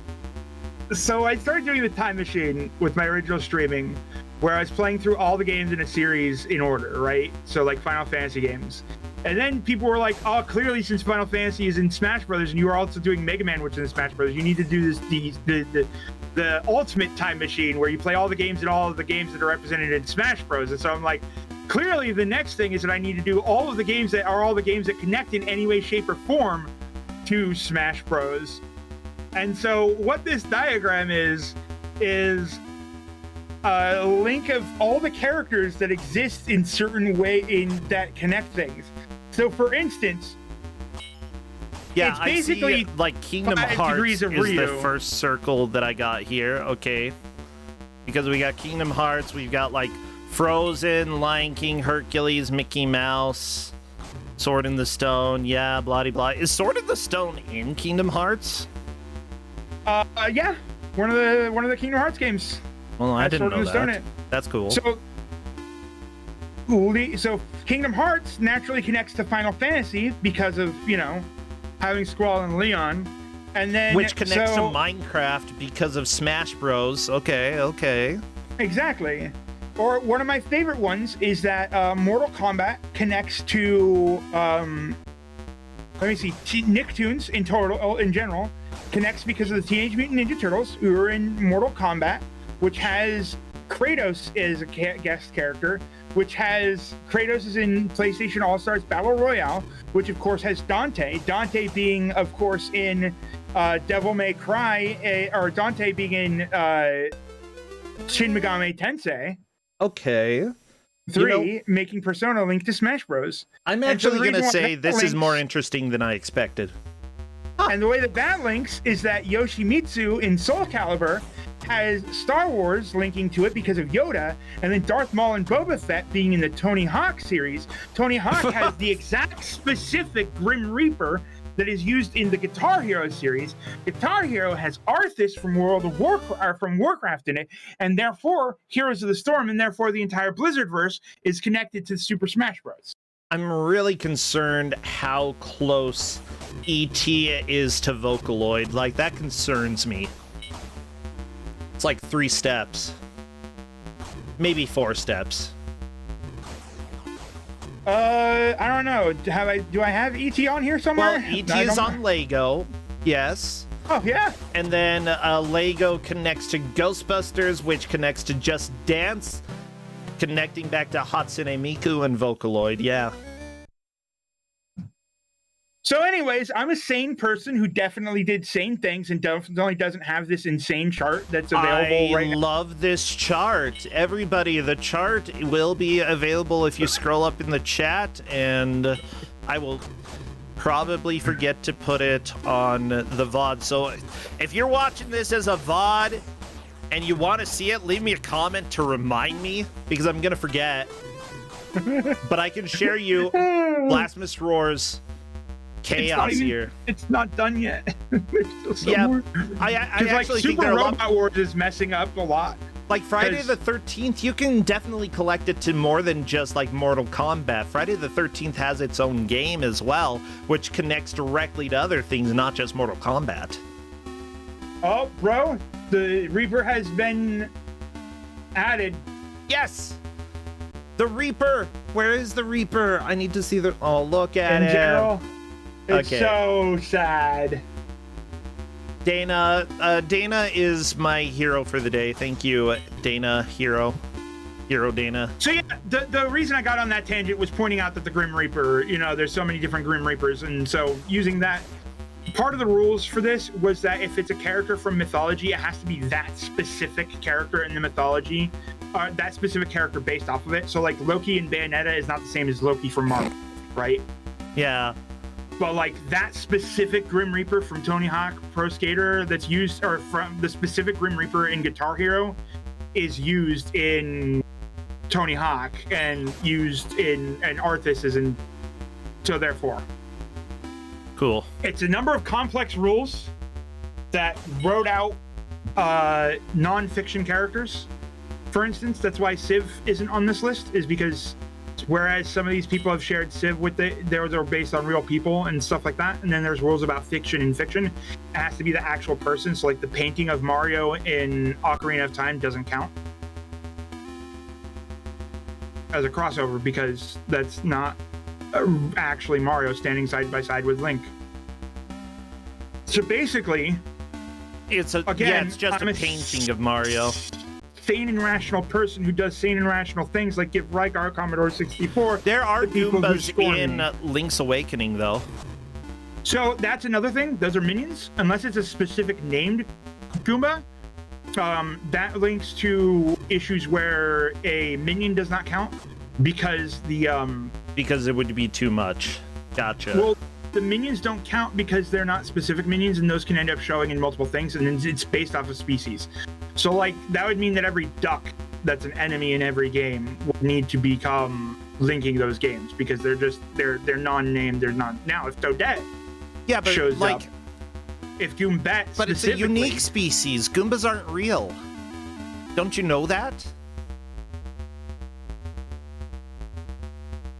I started doing the time machine with my original streaming, where I was playing through all the games in a series in order, right? So like Final Fantasy games. And then people were like, oh, clearly since Final Fantasy is in Smash Brothers and you are also doing Mega Man, which is in Smash Brothers, you need to do the ultimate time machine where you play all the games and all of the games that are represented in Smash Bros. And so I'm like, clearly the next thing is that I need to do all of the games that are all the games that connect in any way, shape, or form to Smash Bros. And so what this diagram is a link of all the characters that exist in certain way that connect things. So for instance, yeah, it's basically I see, like Kingdom Hearts is the first circle that I got here. Okay, because we got Kingdom Hearts, we've got like Frozen, Lion King, Hercules, Mickey Mouse, Sword in the Stone. Yeah, blah blah blah. Is Sword in the Stone in Kingdom Hearts? Yeah. one of the Kingdom Hearts games. Well, I didn't know that. That's cool. So Kingdom Hearts naturally connects to Final Fantasy because of, having Squall and Leon. And then which connects to Minecraft because of Smash Bros. Okay. Exactly. Or one of my favorite ones is that Mortal Kombat connects to Nicktoons in general connects because of the Teenage Mutant Ninja Turtles, who are in Mortal Kombat, which has Kratos as a guest character, which has Kratos is in PlayStation All-Stars Battle Royale, which of course has Dante being of course in Devil May Cry, or Dante being in Shin Megami Tensei. Okay. 3, making Persona link to Smash Bros. I'm actually going to say this is more interesting than I expected. And the way that links is that Yoshimitsu in Soul Calibur has Star Wars linking to it because of Yoda, and then Darth Maul and Boba Fett being in the Tony Hawk series. Tony Hawk has the exact specific Grim Reaper that is used in the Guitar Hero series. Guitar Hero has Arthas from Warcraft in it, and therefore Heroes of the Storm, and therefore the entire Blizzardverse is connected to Super Smash Bros. I'm really concerned how close E.T. is to Vocaloid. Like, that concerns me. It's like 3 steps. Maybe 4 steps. I don't know. Do I have ET on here somewhere? Well, ET is on Lego. Yes. Oh, yeah. And then Lego connects to Ghostbusters, which connects to Just Dance, connecting back to Hatsune Miku and Vocaloid. Yeah. So anyways, I'm a sane person who definitely did sane things and definitely doesn't have this insane chart that's available right now. I love this chart. Everybody, the chart will be available if you scroll up in the chat, and I will probably forget to put it on the VOD. So if you're watching this as a VOD and you want to see it, leave me a comment to remind me, because I'm going to forget. But I can share you Blasphemous Roar's chaos here. It's not done yet. Yeah, I actually think Super Robot Wars is messing up a lot. Like Friday the 13th, you can definitely collect it to more than just like Mortal Kombat. Friday the 13th has its own game as well, which connects directly to other things, not just Mortal Kombat. Oh, bro, the Reaper has been added. Yes! The Reaper! Where is the Reaper? I need to see the... Oh, look at it. In general, it's so sad. Dana is my hero for the day. Thank you, Dana. Hero Dana. So yeah, the reason I got on that tangent was pointing out that the Grim Reaper, there's so many different Grim Reapers, and so using that, part of the rules for this was that if it's a character from mythology, it has to be that specific character in the mythology, that specific character based off of it. So like Loki and Bayonetta is not the same as Loki from Marvel, right? Yeah. But like that specific Grim Reaper from Tony Hawk Pro Skater that's used, or from the specific Grim Reaper in Guitar Hero is used in Tony Hawk and used in Arthas is in, so therefore. Cool. It's a number of complex rules that wrote out non-fiction characters. For instance, that's why Civ isn't on this list, is because whereas some of these people have shared Civ with they're based on real people and stuff like that, and then there's rules about fiction and fiction. It has to be the actual person. So like the painting of Mario in Ocarina of Time doesn't count as a crossover because that's not actually Mario standing side by side with Link. So basically, it's just a painting of Mario. Sane and rational person who does sane and rational things, like give Rygar Commodore 64. There are Goombas in Link's Awakening, though. So that's another thing. Those are minions, unless it's a specific named Goomba. That links to issues where a minion does not count because because it would be too much. Gotcha. Well, the minions don't count because they're not specific minions, and those can end up showing in multiple things, and then it's based off of species. So like that would mean that every duck that's an enemy in every game would need to become linking those games because they're non-named. They're not. Now if Toadette shows like up, if Goombat But it's a unique species. Goombas aren't real. Don't you know that?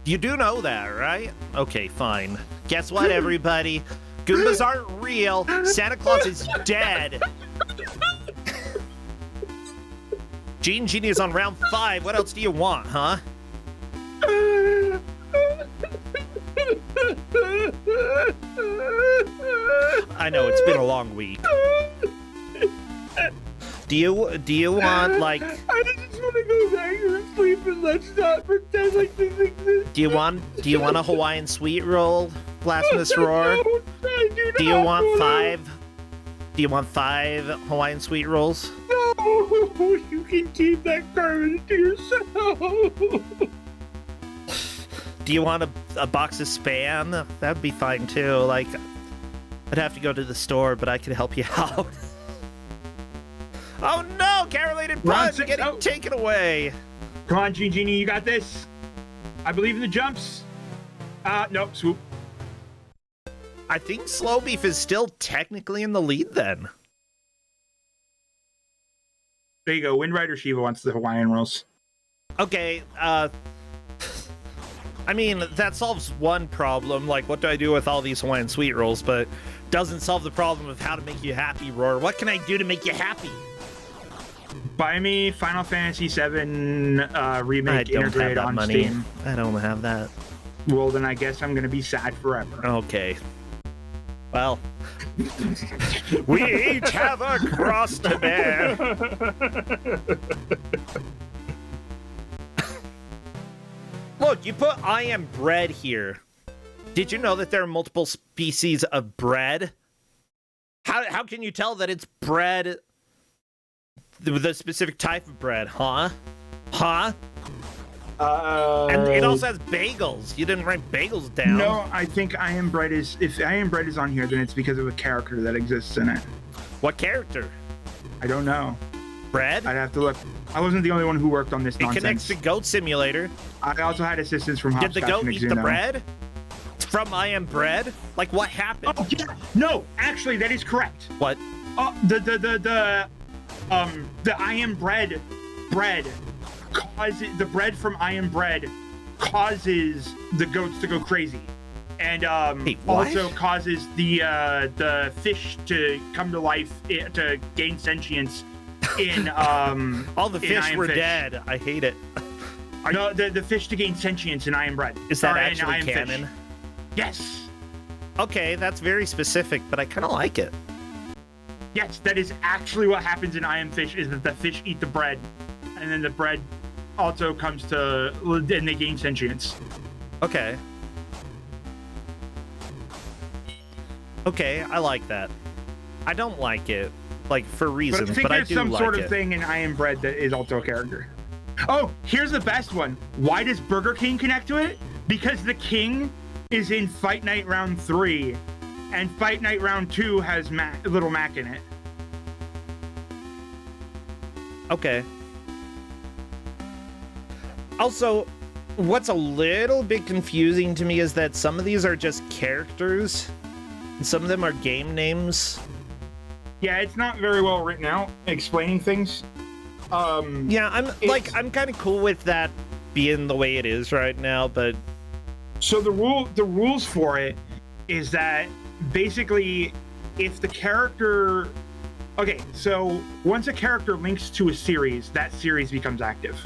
You do know that, right? Okay, fine. Guess what, everybody? Goombas aren't real. Santa Claus is dead. Gene Genie is on round 5. What else do you want, huh? I know, it's been a long week. Do you want, like... I just want to go back to sleep and let's not pretend like this exists. Do you want a Hawaiian sweet roll, Blasphemous Roar? No, Do you want 5? Do you want 5 Hawaiian sweet rolls? No, you can keep that garbage to yourself. Do you want a box of Spam? That'd be fine too. Like, I'd have to go to the store, but I could help you out. Oh no! Carolated Punch getting taken away. Come on, Genie, you got this. I believe in the jumps. Nope, swoop. I think Slow Beef is still technically in the lead then. There you go. Wind Rider Shiva wants the Hawaiian rolls. Okay, I mean, that solves one problem. Like, what do I do with all these Hawaiian sweet rolls? But doesn't solve the problem of how to make you happy, Roar. What can I do to make you happy? Buy me Final Fantasy VII remake integrated on Steam. I don't have that. Well, then I guess I'm going to be sad forever. Okay. Well, we each have a cross to bear. Look, you put I am bread here. Did you know that there are multiple species of bread? How can you tell that it's bread, the specific type of bread, huh? Huh? And it also has bagels. You didn't write bagels down. No, I think I am bread is... If I am bread is on here, then it's because of a character that exists in it. What character? I don't know. Bread? I'd have to look. I wasn't the only one who worked on this nonsense. It connects to Goat Simulator. I also had assistance from Hopscotch. Did the goat eat the bread? From I Am Bread? Like, what happened? Oh, yeah. No, actually, that is correct. What? The I Am Bread causes... The bread from I Am Bread causes the goats to go crazy. And also causes the fish to come to life, to gain sentience in all the fish were dead. I hate it. No, the fish to gain sentience in I Am Bread. Is that actually canon? Fish. Yes. Okay, that's very specific, but I kind of like it. Yes, that is actually what happens in I Am Fish, is that the fish eat the bread, and then the bread also comes to, and they gain sentience. Okay. Okay, I like that. I don't like it, like, for reasons, but I do like it. I think there's some sort of thing in I Am Bread that is also a character. Oh, here's the best one. Why does Burger King connect to it? Because the king is in Fight Night Round 3, and Fight Night Round 2 has Little Mac in it. Okay. Also, what's a little bit confusing to me is that some of these are just characters, and some of them are game names. Yeah, it's not very well written out, explaining things. Yeah, I'm kind of cool with that being the way it is right now, but... So the rules for it is that basically if the character... Okay, so once a character links to a series, that series becomes active.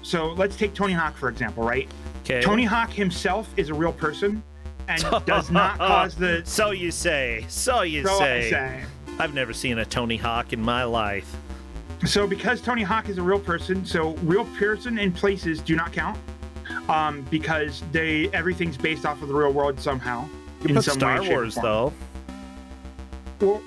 So let's take Tony Hawk, for example, right? Okay. Tony Hawk himself is a real person and does not cause the... So you say. So I say. I've never seen a Tony Hawk in my life. So because Tony Hawk is a real person, so real person and places do not count. Because everything's based off of the real world somehow. You put Star Wars, though. Well,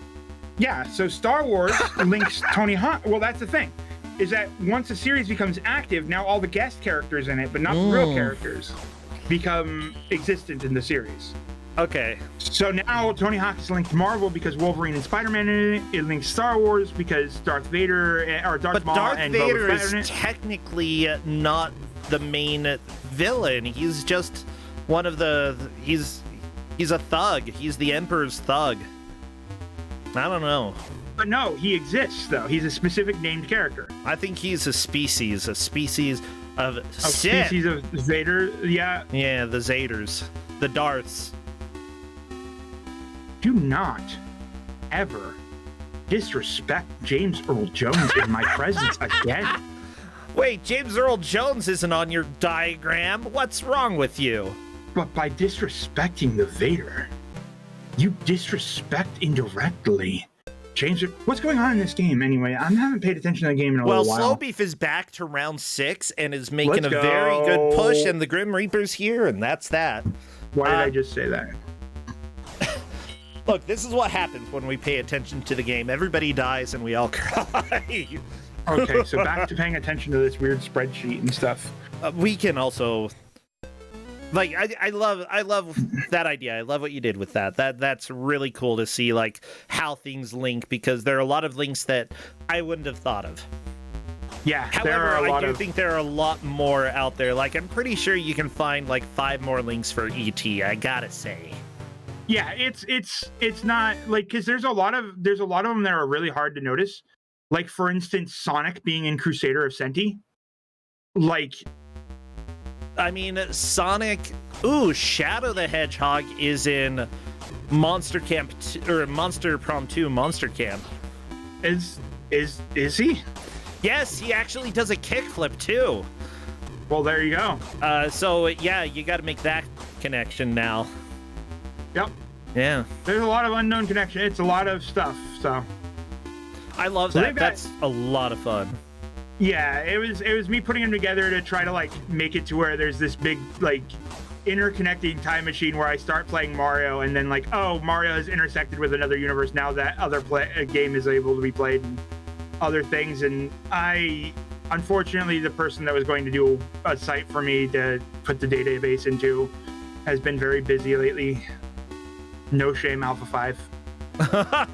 yeah, so Star Wars links Tony Hawk. Well, that's the thing, is that once a series becomes active, now all the guest characters in it, but not the real characters, become existent in the series. Okay. So now Tony Hawk is linked to Marvel because Wolverine and Spider-Man in it. It links Star Wars because Darth Vader or Darth Maul and Boba Fett in it. But Darth Vader is technically not the main villain. He's just one of the... He's a thug. He's the Emperor's thug. I don't know. But no, he exists, though. He's a specific named character. I think he's a species of Species of Vader, yeah. Yeah, the Zaders. The Darths. Do not ever disrespect James Earl Jones in my presence again. Wait, James Earl Jones isn't on your diagram. What's wrong with you? But by disrespecting the Vader, you disrespect indirectly James. What's going on in this game anyway? I haven't paid attention to the game in a little while. Well, Slowbeef is back to round 6 and is making a very good push, and the Grim Reaper's here, and that's that. Why did I just say that? Look, this is what happens when we pay attention to the game. Everybody dies and we all cry. Okay, so back to paying attention to this weird spreadsheet and stuff. We can also... Like, I love that idea. I love what you did with that. That's really cool to see, like, how things link, because there are a lot of links that I wouldn't have thought of. Yeah, however, I do think there are a lot more out there. Like, I'm pretty sure you can find, like, 5 more links for E.T., I gotta say. Yeah, it's not, like, because there's a lot of them that are really hard to notice. Like, for instance, Sonic being in Crusader of Senti. Like... I mean, Sonic... Ooh, Shadow the Hedgehog is in Monster Camp... or Monster Prom 2 Monster Camp. Is he? Yes, he actually does a kickflip, too. Well, there you go. So, yeah, you gotta make that connection now. Yep. Yeah. There's a lot of unknown connection. It's a lot of stuff, so... I love that. That's a lot of fun. Yeah, it was me putting them together to try to, like, make it to where there's this big, like, interconnecting time machine where I start playing Mario and then, like, oh, Mario has intersected with another universe. Now that other game is able to be played and other things. And unfortunately, the person that was going to do a site for me to put the database into has been very busy lately. No shame, Alpha 5.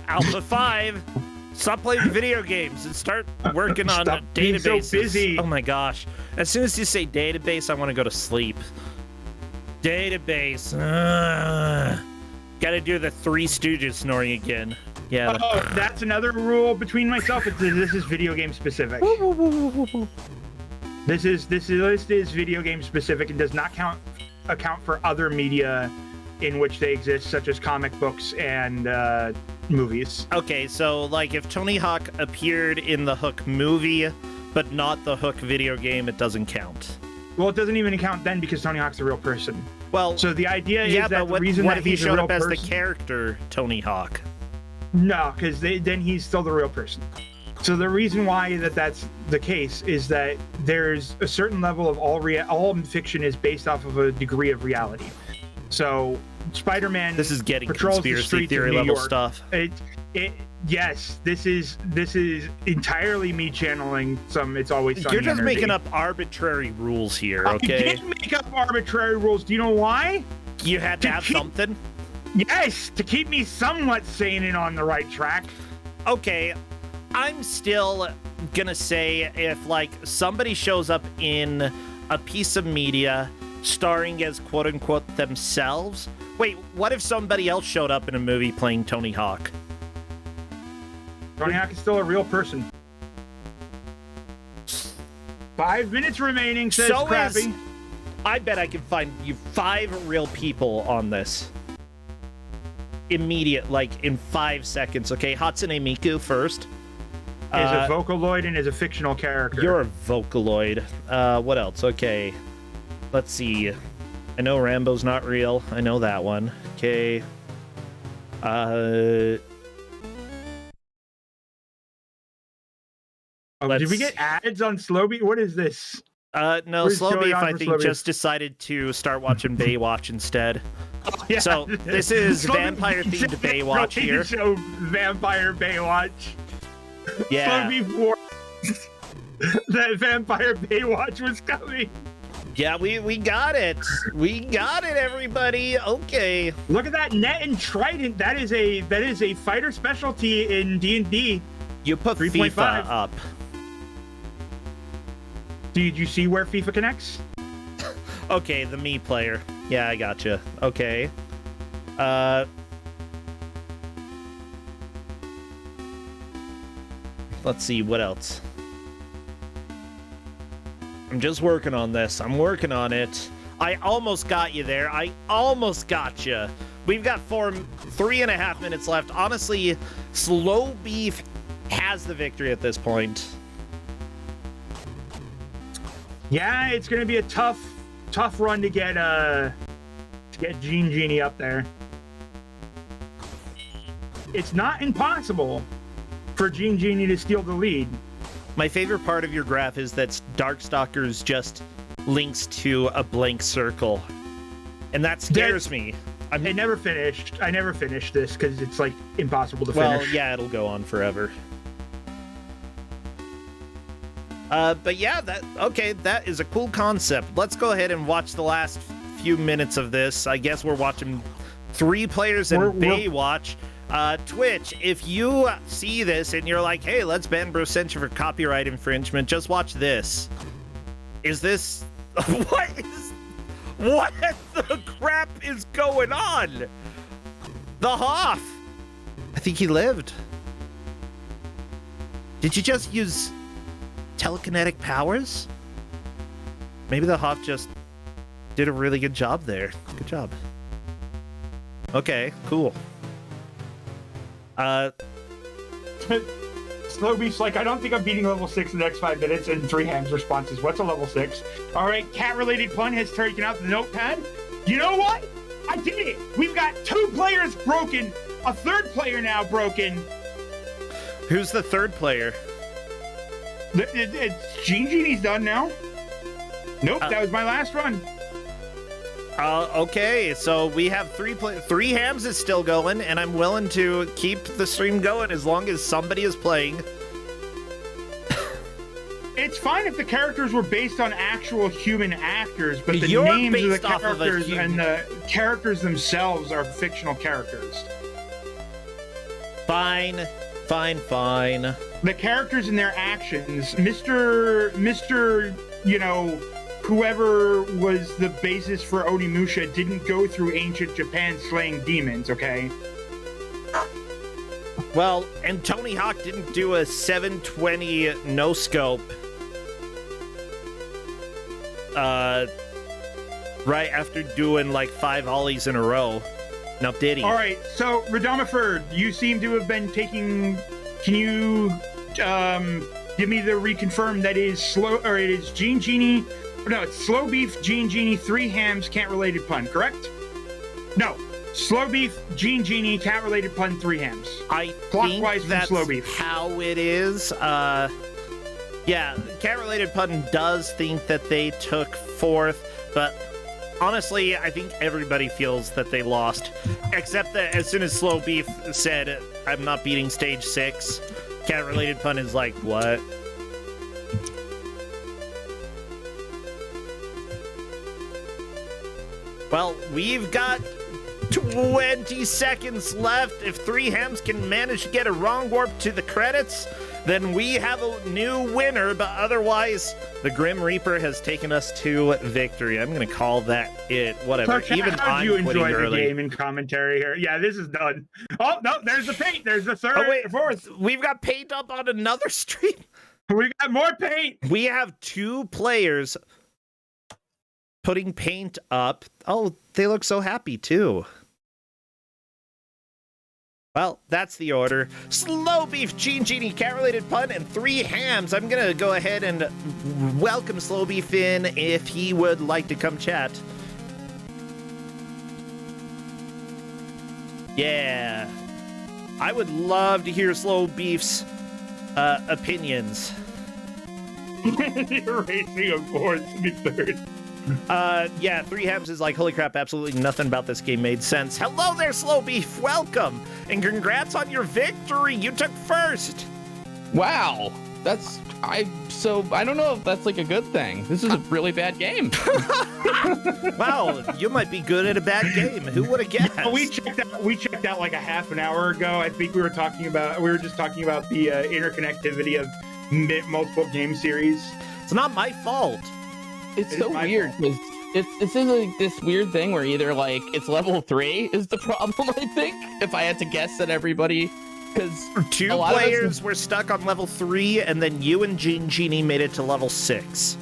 Alpha 5? Stop playing video games and start working on Stop databases. being so busy. Oh my gosh. As soon as you say database, I want to go to sleep. Database. Gotta do the Three Stooges snoring again. Yeah. Oh, that's another rule between myself. This is video game specific. This list is video game specific and does not account for other media in which they exist, such as comic books and movies. Okay, so like if Tony Hawk appeared in the Hook movie, but not the Hook video game, it doesn't count. Well, it doesn't even count then because Tony Hawk's a real person. Well, so the idea is that but the reason what that if he he's showed a real up as person, the character Tony Hawk? No, because then he's still the real person. So the reason why that's the case is that there's a certain level of all fiction is based off of a degree of reality. So Spider-Man. This is getting patrols the conspiracy streets theory of New level York. stuff. Yes, this is entirely me channeling some It's Always Sunny You're just energy. making up arbitrary rules here, okay? I didn't make up arbitrary rules. Do you know why? You had to have something? Yes, to keep me somewhat sane and on the right track. Okay, I'm still gonna say if, like, somebody shows up in a piece of media starring as quote-unquote themselves... Wait, what if somebody else showed up in a movie playing Tony Hawk? Tony Hawk is still a real person. 5 minutes remaining, says Crappy. I bet I can find you 5 real people on this. Immediate, like in 5 seconds. Okay, Hatsune Miku first. Is a Vocaloid and is a fictional character. You're a Vocaloid. What else? Okay, let's see. I know Rambo's not real. I know that one. Okay. Did we get ads on Slowbeat? What is this? No, Slowbeef, I think, just decided to start watching Baywatch instead. Yeah. So this is vampire-themed Baywatch here. Show Vampire Baywatch. Yeah. Slowbeef warned that Vampire Baywatch was coming. Yeah, we got it. We got it, everybody. Okay. Look at that net and trident. That is a fighter specialty in D&D. You put 3.5 FIFA up. Did you see where FIFA connects? Okay, the me player. Yeah, I gotcha. Okay. let's see, what else? I'm just working on this. I'm working on it. I almost got you there. I almost got you. We've got 3.5 minutes left. Honestly, Slow Beef has the victory at this point. Yeah, it's going to be a tough run to get Gene Genie up there. It's not impossible for Gene Genie to steal the lead. My favorite part of your graph is that Darkstalkers just links to a blank circle. And that scares me. I never finished this because it's like impossible to finish. Well, yeah, it'll go on forever. But yeah, that is a cool concept. Let's go ahead and watch the last few minutes of this. I guess we're watching 3 players in Baywatch. Twitch, if you see this and you're like, hey, let's ban Brocentia for copyright infringement, just watch this. Is this... What the crap is going on? The Hoff! I think he lived. Did you just use telekinetic powers? Maybe the Hoff just did a really good job there. Good job. Okay, cool. Slowbeef's like, I don't think I'm beating level 6 in the next 5 minutes, and 3 Hams response is, what's a level 6? All right, cat-related pun has taken out the notepad. You know what? I did it! We've got 2 players broken, a 3rd player now broken. Who's the 3rd player? It's Gene Genie's done now. Nope, that was my last run. Okay, so we have 3 Hams is still going, and I'm willing to keep the stream going as long as somebody is playing. It's fine if the characters were based on actual human actors, but the names of the characters and the characters themselves are fictional characters. Fine. The characters and their actions, Mr. You know, whoever was the basis for Onimusha didn't go through ancient Japan slaying demons, okay? Well, and Tony Hawk didn't do a 720 no-scope. Right after doing like 5 ollies in a row. Now, did he? All right, so Radomiferd, you seem to have been taking... Can you give me the reconfirm that it is Gene Genie... No, it's Slow Beef, Gene Genie, 3 Hams, cat-related pun, correct? No, Slow Beef, Gene Genie, cat-related pun, 3 Hams. I Clockwise think that's Slow Beef. How it is. Yeah, cat-related pun does think that they took 4th, but honestly, I think everybody feels that they lost. Except that as soon as Slow Beef said, I'm not beating stage 6, cat-related pun is like, what? Well, we've got 20 seconds left. If 3 Hams can manage to get a wrong warp to the credits, then we have a new winner, but otherwise, the Grim Reaper has taken us to victory. I'm going to call that it. Whatever. Clark, even how did you enjoy the early. game in commentary here? Yeah, this is done. Oh, no, there's the paint. There's the 3rd, 4th. We've got paint up on another stream. We got more paint. We have 2 players putting paint up. Oh, they look so happy, too. Well, that's the order. Slow Beef, Gene Genie, cat-related pun, and 3 Hams. I'm going to go ahead and welcome Slow Beef in if he would like to come chat. Yeah. I would love to hear Slow Beef's opinions. You're racing a 4th to be 3rd. Yeah, 3 Hams is like, holy crap, absolutely nothing about this game made sense. Hello there, Slow Beef, welcome, and congrats on your victory. You took 1st. Wow, I don't know if that's like a good thing. This is a really bad game. Wow, you might be good at a bad game. Who would have guessed? Yeah, we checked out like a half an hour ago. I think we were just talking about the interconnectivity of multiple game series. It's not my fault. It's so weird because it's like this weird thing where either like it's level 3 is the problem. I think if I had to guess that everybody because two players were stuck on level 3, and then you and Genie made it to level 6.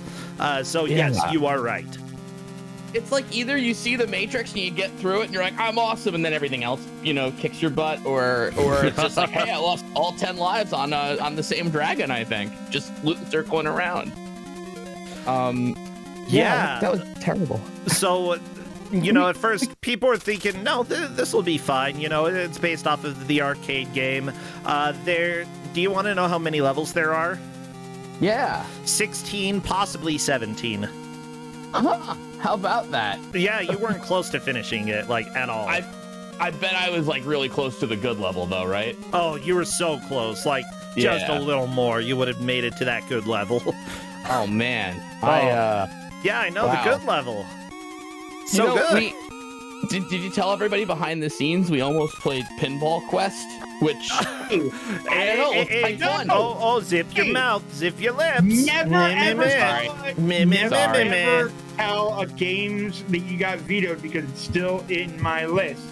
So yes, you are right. It's like either you see the Matrix and you get through it and you're like, I'm awesome, and then everything else, kicks your butt, or it's just like, hey, I lost all 10 lives on the same dragon, I think, just circling around. Yeah, that was terrible. So, at first people were thinking, no, this will be fine. It's based off of the arcade game. Do you want to know how many levels there are? Yeah. 16, possibly 17. How about that? Yeah, you weren't close to finishing it, at all. I bet I was, really close to the good level, though, right? Oh, you were so close. Just a little more, you would have made it to that good level. Oh, man. Yeah, I know, wow. The good level. So good. Did you tell everybody behind the scenes we almost played Pinball Quest? Which, I don't know, looks like fun. Oh, zip your mouth, zip your lips. Never ever tell a games that you got vetoed because it's still in my list.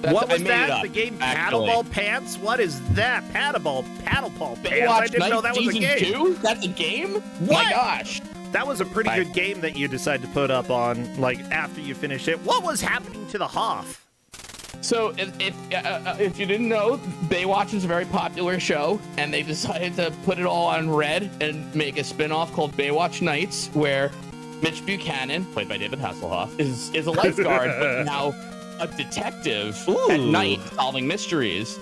What was that? The game Paddleball Pants? What is that? Paddleball Pants? I didn't know that was a game. 2? That's a game? What? My gosh. That was a pretty good game that you decided to put up on, after you finished it. What was happening to the Hoff? So, if you didn't know, Baywatch is a very popular show, and they decided to put it all on red and make a spin-off called Baywatch Nights, where Mitch Buchanan, played by David Hasselhoff, is a lifeguard, but now a detective at night solving mysteries.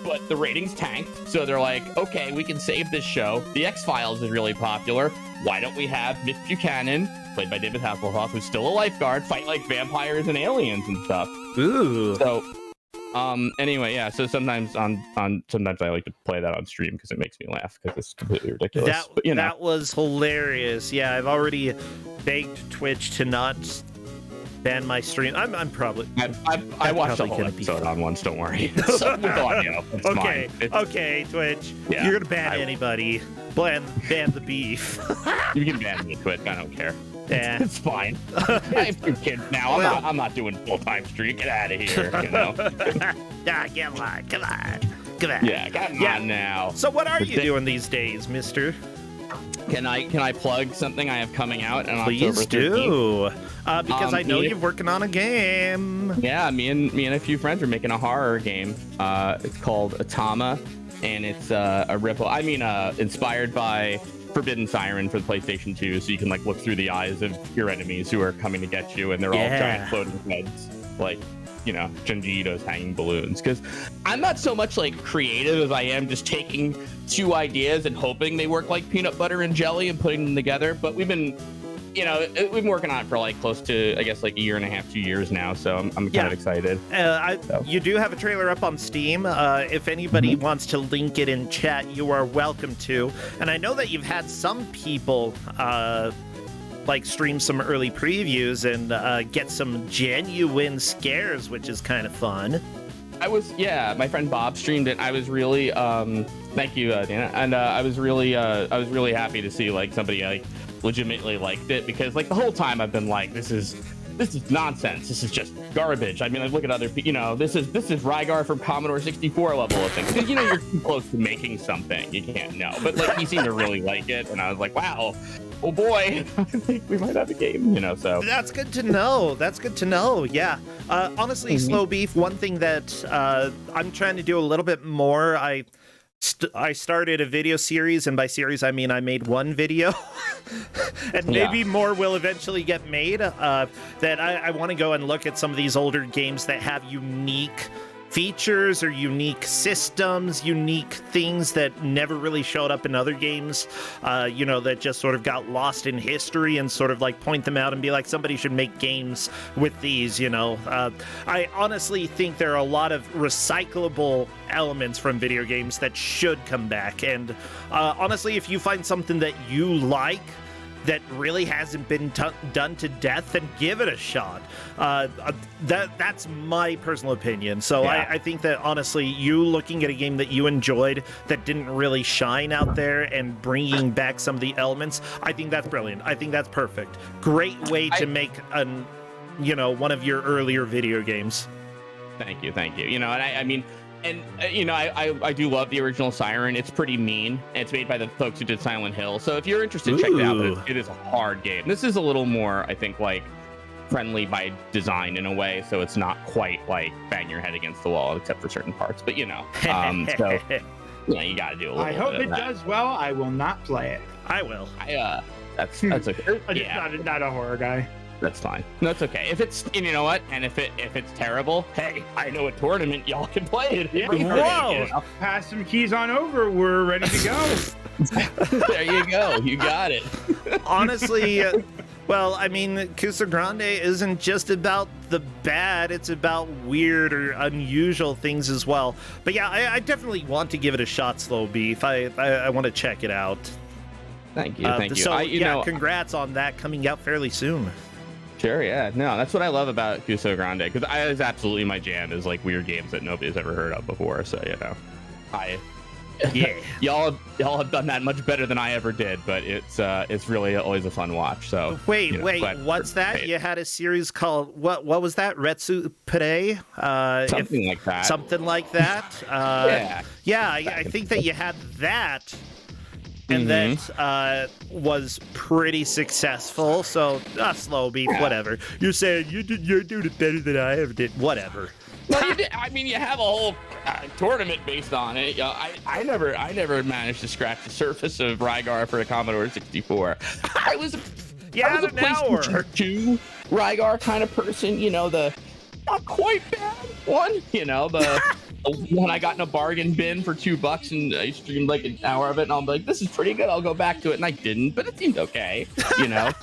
But the ratings tanked, so they're like, okay, we can save this show. The X-Files is really popular. Why don't we have Mitch Buchanan, played by David Hasselhoff, who's still a lifeguard, fight like vampires and aliens and stuff? Ooh. So, anyway, yeah. So sometimes sometimes I like to play that on stream because it makes me laugh because it's completely ridiculous. That was hilarious. Yeah, I've already begged Twitch to not ban my stream. I'm probably. I watched the whole episode on once. Don't worry. With audio. Okay, Twitch. Yeah, you're gonna ban anybody. Ban the beef. You can ban me, Twitch. I don't care. Yeah. It's fine. I have 2 kids now. I'm not doing full-time stream. Get out of here. Come on. Yeah, come on now. So what are you doing these days, mister? Can I plug something I have coming out on Please October 13th? do. Because I know you're working on a game. Yeah, me and a few friends are making a horror game. It's called Atama, and it's a ripple. Inspired by Forbidden Siren for the PlayStation 2, so you can look through the eyes of your enemies who are coming to get you, and they're all giant floating heads, Junji Ito's hanging balloons. Because I'm not so much creative as I am just taking 2 ideas and hoping they work like peanut butter and jelly and putting them together. But we've been working on it for close to, I guess, a year and a half, 2 years now. So I'm kind of excited. You do have a trailer up on Steam. If anybody wants to link it in chat, you are welcome to. And I know that you've had some people stream some early previews and get some genuine scares, which is kind of fun. My friend Bob streamed it. I was really thank you, Dana, and I was really happy to see somebody legitimately liked it, because the whole time I've been this is nonsense. This is just garbage. I look at other people, this is Rygar from Commodore 64 level of things. Because you're too close to making something. You can't know. But he seemed to really like it, and I was like, wow. Oh boy, I think we might have a game, so. That's good to know. Yeah. Honestly, Slow Beef, one thing that I'm trying to do a little bit more, I started a video series, and by series I mean I made one video, and maybe more will eventually get made, that I want to go and look at some of these older games that have unique features or unique systems, unique things that never really showed up in other games, that just sort of got lost in history, and sort of point them out and be somebody should make games with these, I honestly think there are a lot of recyclable elements from video games that should come back, and honestly, if you find something that you like that really hasn't been done to death, then give it a shot. That's my personal opinion. So I think that, honestly, you looking at a game that you enjoyed that didn't really shine out there and bringing back some of the elements, I think that's brilliant. I think that's perfect. Great way to make one of your earlier video games. Thank you. And And I do love the original Siren. It's pretty mean. It's made by the folks who did Silent Hill. So if you're interested, check it out. But it is a hard game. This is a little more, I think, like friendly by design in a way. So it's not quite like bang your head against the wall, except for certain parts. But so you got to do a little. I hope it does well. I will not play it. I will. That's okay. I'm not a horror guy. That's fine. That's okay. If it's, and you know what? And if it's terrible, hey, I know a tournament y'all can play it. Yeah. Whoa! Pass some keys on over. We're ready to go. There you go. You got it. Honestly, well, I mean, Kusog7ande isn't just about the bad. It's about weird or unusual things as well. But yeah, I definitely want to give it a shot, Slow Beef. I want to check it out. Thank you. Thank you. So, congrats on that coming out fairly soon. Sure, yeah. No, that's what I love about Kusog7ande, because it's absolutely my jam is like weird games that nobody's ever heard of before. So, y'all have done that much better than I ever did, but it's really always a fun watch. So wait, what's that? You had a series called what was that? Retsu Pere? Something like that. Something like that. I think that you had that. And that was pretty successful. So, Slow Beef, whatever. You're saying you're doing it better than I ever did. Whatever. Well, you did. I mean, you have a whole tournament based on it. I never managed to scratch the surface of Rygar for the Commodore 64. I was a PlayStation 2 Rygar kind of person. The not quite bad one. The one I got in a bargain bin for $2 and I streamed like an hour of it, and I'm like, this is pretty good. I'll go back to it, and I didn't, but it seemed okay. Yeah.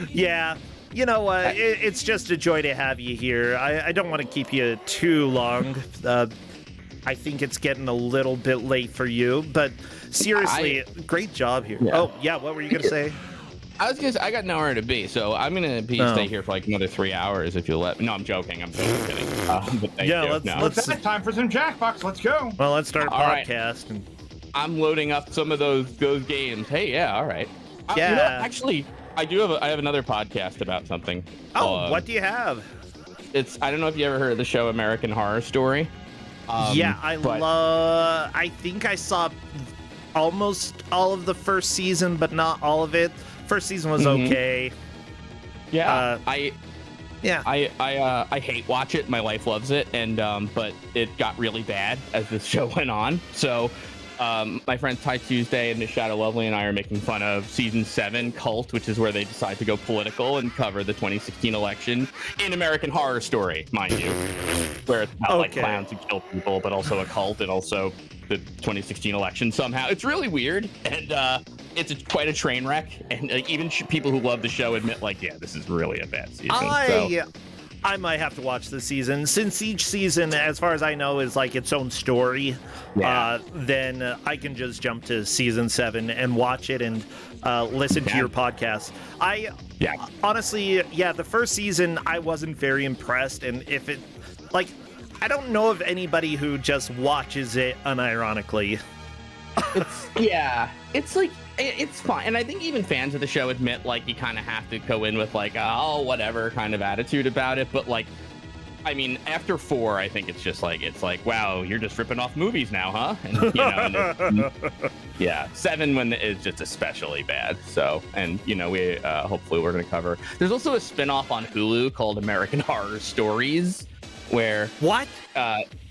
Yeah. You know what? It's just a joy to have you here. I don't want to keep you too long. I think it's getting a little bit late for you, but seriously, great job here. Yeah. Oh, yeah. What were you going to say? I was gonna say, I got nowhere to be, so I'm gonna stay here for like another 3 hours if you'll let me. No, I'm joking. I'm kidding. Let's time for some Jackbox. Let's go. Well, let's start a podcast. Right. I'm loading up some of those games. Hey, yeah, all right. Yeah. Actually, I have another podcast about something. Oh, what do you have? I don't know if you ever heard of the show American Horror Story. I think I saw almost all of the first season, but not all of it. First season was okay. Yeah, I hate watch it. My wife loves it, and but it got really bad as the show went on. So my friends Ty Tuesday and Miss Shadow Lovely and I are making fun of season 7 Cult, which is where they decide to go political and cover the 2016 election in American Horror Story, mind you, where it's about like clowns who kill people, but also a cult and also the 2016 election somehow. It's really weird, and it's quite a train wreck, and even people who love the show admit, like, yeah, this is really a bad season. I might have to watch this season, since each season, as far as I know, is like its own story. Then I can just jump to season 7 and watch it and listen to your podcast. Honestly, the first season I wasn't very impressed, and I don't know of anybody who just watches it unironically. It's like, it's fine, and I think even fans of the show admit, like, you kind of have to go in with like, oh, whatever kind of attitude about it. But like, I mean, after 4, I think it's like, wow, you're just ripping off movies now, huh? And 7 when is just especially bad. So, and we hopefully we're gonna cover. There's also a spin-off on Hulu called American Horror Stories, where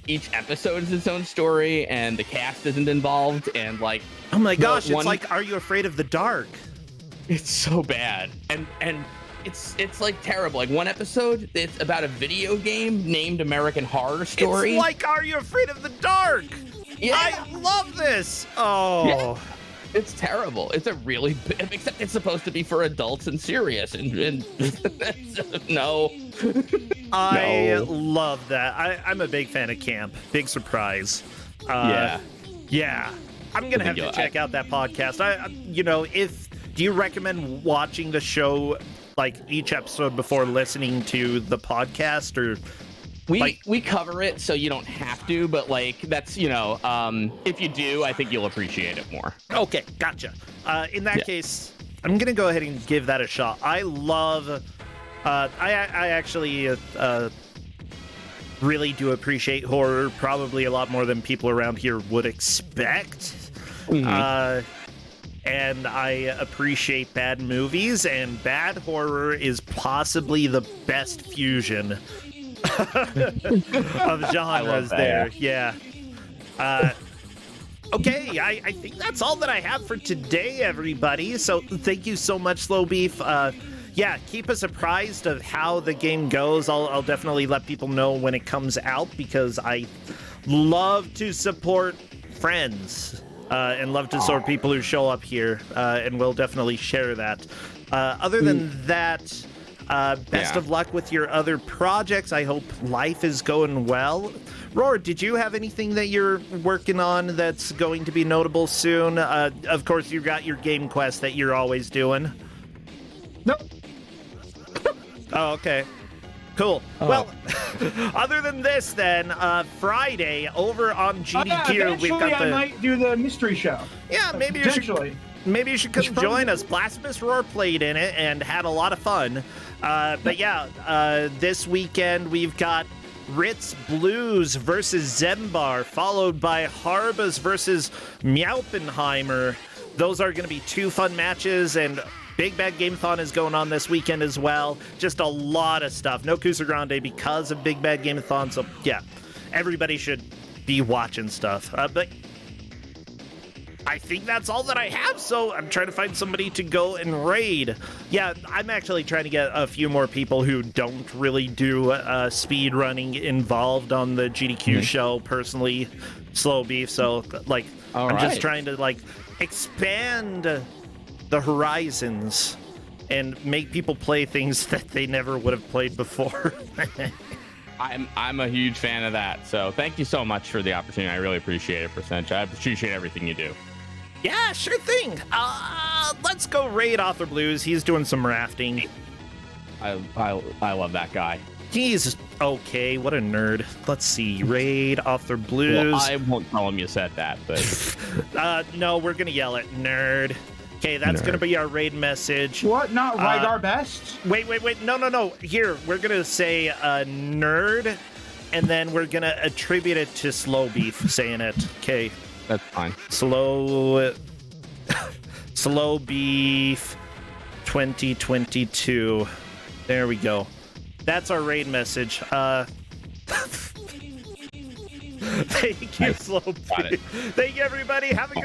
each episode is its own story, and the cast isn't involved, and like, oh my gosh, it's like Are You Afraid of the Dark? It's so bad, and it's like terrible. Like, one episode, it's about a video game named American Horror Story. It's like Are You Afraid of the Dark? Yeah, I love this. Oh. Yeah. It's terrible. It's a really except it's supposed to be for adults and serious, and no. I love that. I'm a big fan of camp. Big surprise. Yeah. I'm gonna have to check out that podcast. Do you recommend watching the show like each episode before listening to the podcast, or? We cover it so you don't have to, but like, that's, if you do, I think you'll appreciate it more. Okay, gotcha. In that case, I'm gonna go ahead and give that a shot. I love I actually really do appreciate horror, probably a lot more than people around here would expect. And I appreciate bad movies, and bad horror is possibly the best fusion of genres there. Yeah. Okay, I think that's all that I have for today, everybody. So thank you so much, Slow Beef. Yeah, keep us apprised of how the game goes. I'll definitely let people know when it comes out, because I love to support friends and love to support people who show up here, and we'll definitely share that. Other than that, best of luck with your other projects. I hope life is going well. Roar, did you have anything that you're working on that's going to be notable soon? Of course, you got your game quest that you're always doing. Nope. Oh, okay. Cool. Well, other than this, then, Friday over on GDQ, we've got I might do the mystery show. Yeah, maybe you should. Maybe you should come join us. Blasphemous Roar played in it and had a lot of fun. But yeah, this weekend we've got Ritz Blues versus Zembar, followed by Harbas versus Meowpenheimer. Those are going to be two fun matches, and Big Bad Gameathon is going on this weekend as well. Just a lot of stuff. No Kusog7ande because of Big Bad Gameathon, so yeah, everybody should be watching stuff. But I think that's all that I have, so I'm trying to find somebody to go and raid. Yeah, I'm actually trying to get a few more people who don't really do speed running involved on the GDQ show, personally, Slow Beef, so, like, just trying to, like, expand the horizons and make people play things that they never would have played before. I'm a huge fan of that, so thank you so much for the opportunity. I really appreciate it, Percentage. I appreciate everything you do. Yeah, sure thing. Let's go raid Author Blues. He's doing some rafting. I love that guy. He's okay. What a nerd. Let's see. Raid Author Blues. Well, I won't tell him you said that, but no, we're gonna yell at nerd. Okay, that's gonna be our raid message. What? Not Rygar best? Wait. No. Here, we're gonna say nerd, and then we're gonna attribute it to Slow Beef saying it. Okay. That's fine. Slow Beef 2022. There we go. That's our raid message. Thank you, Slow Beef. Thank you, everybody. Have a good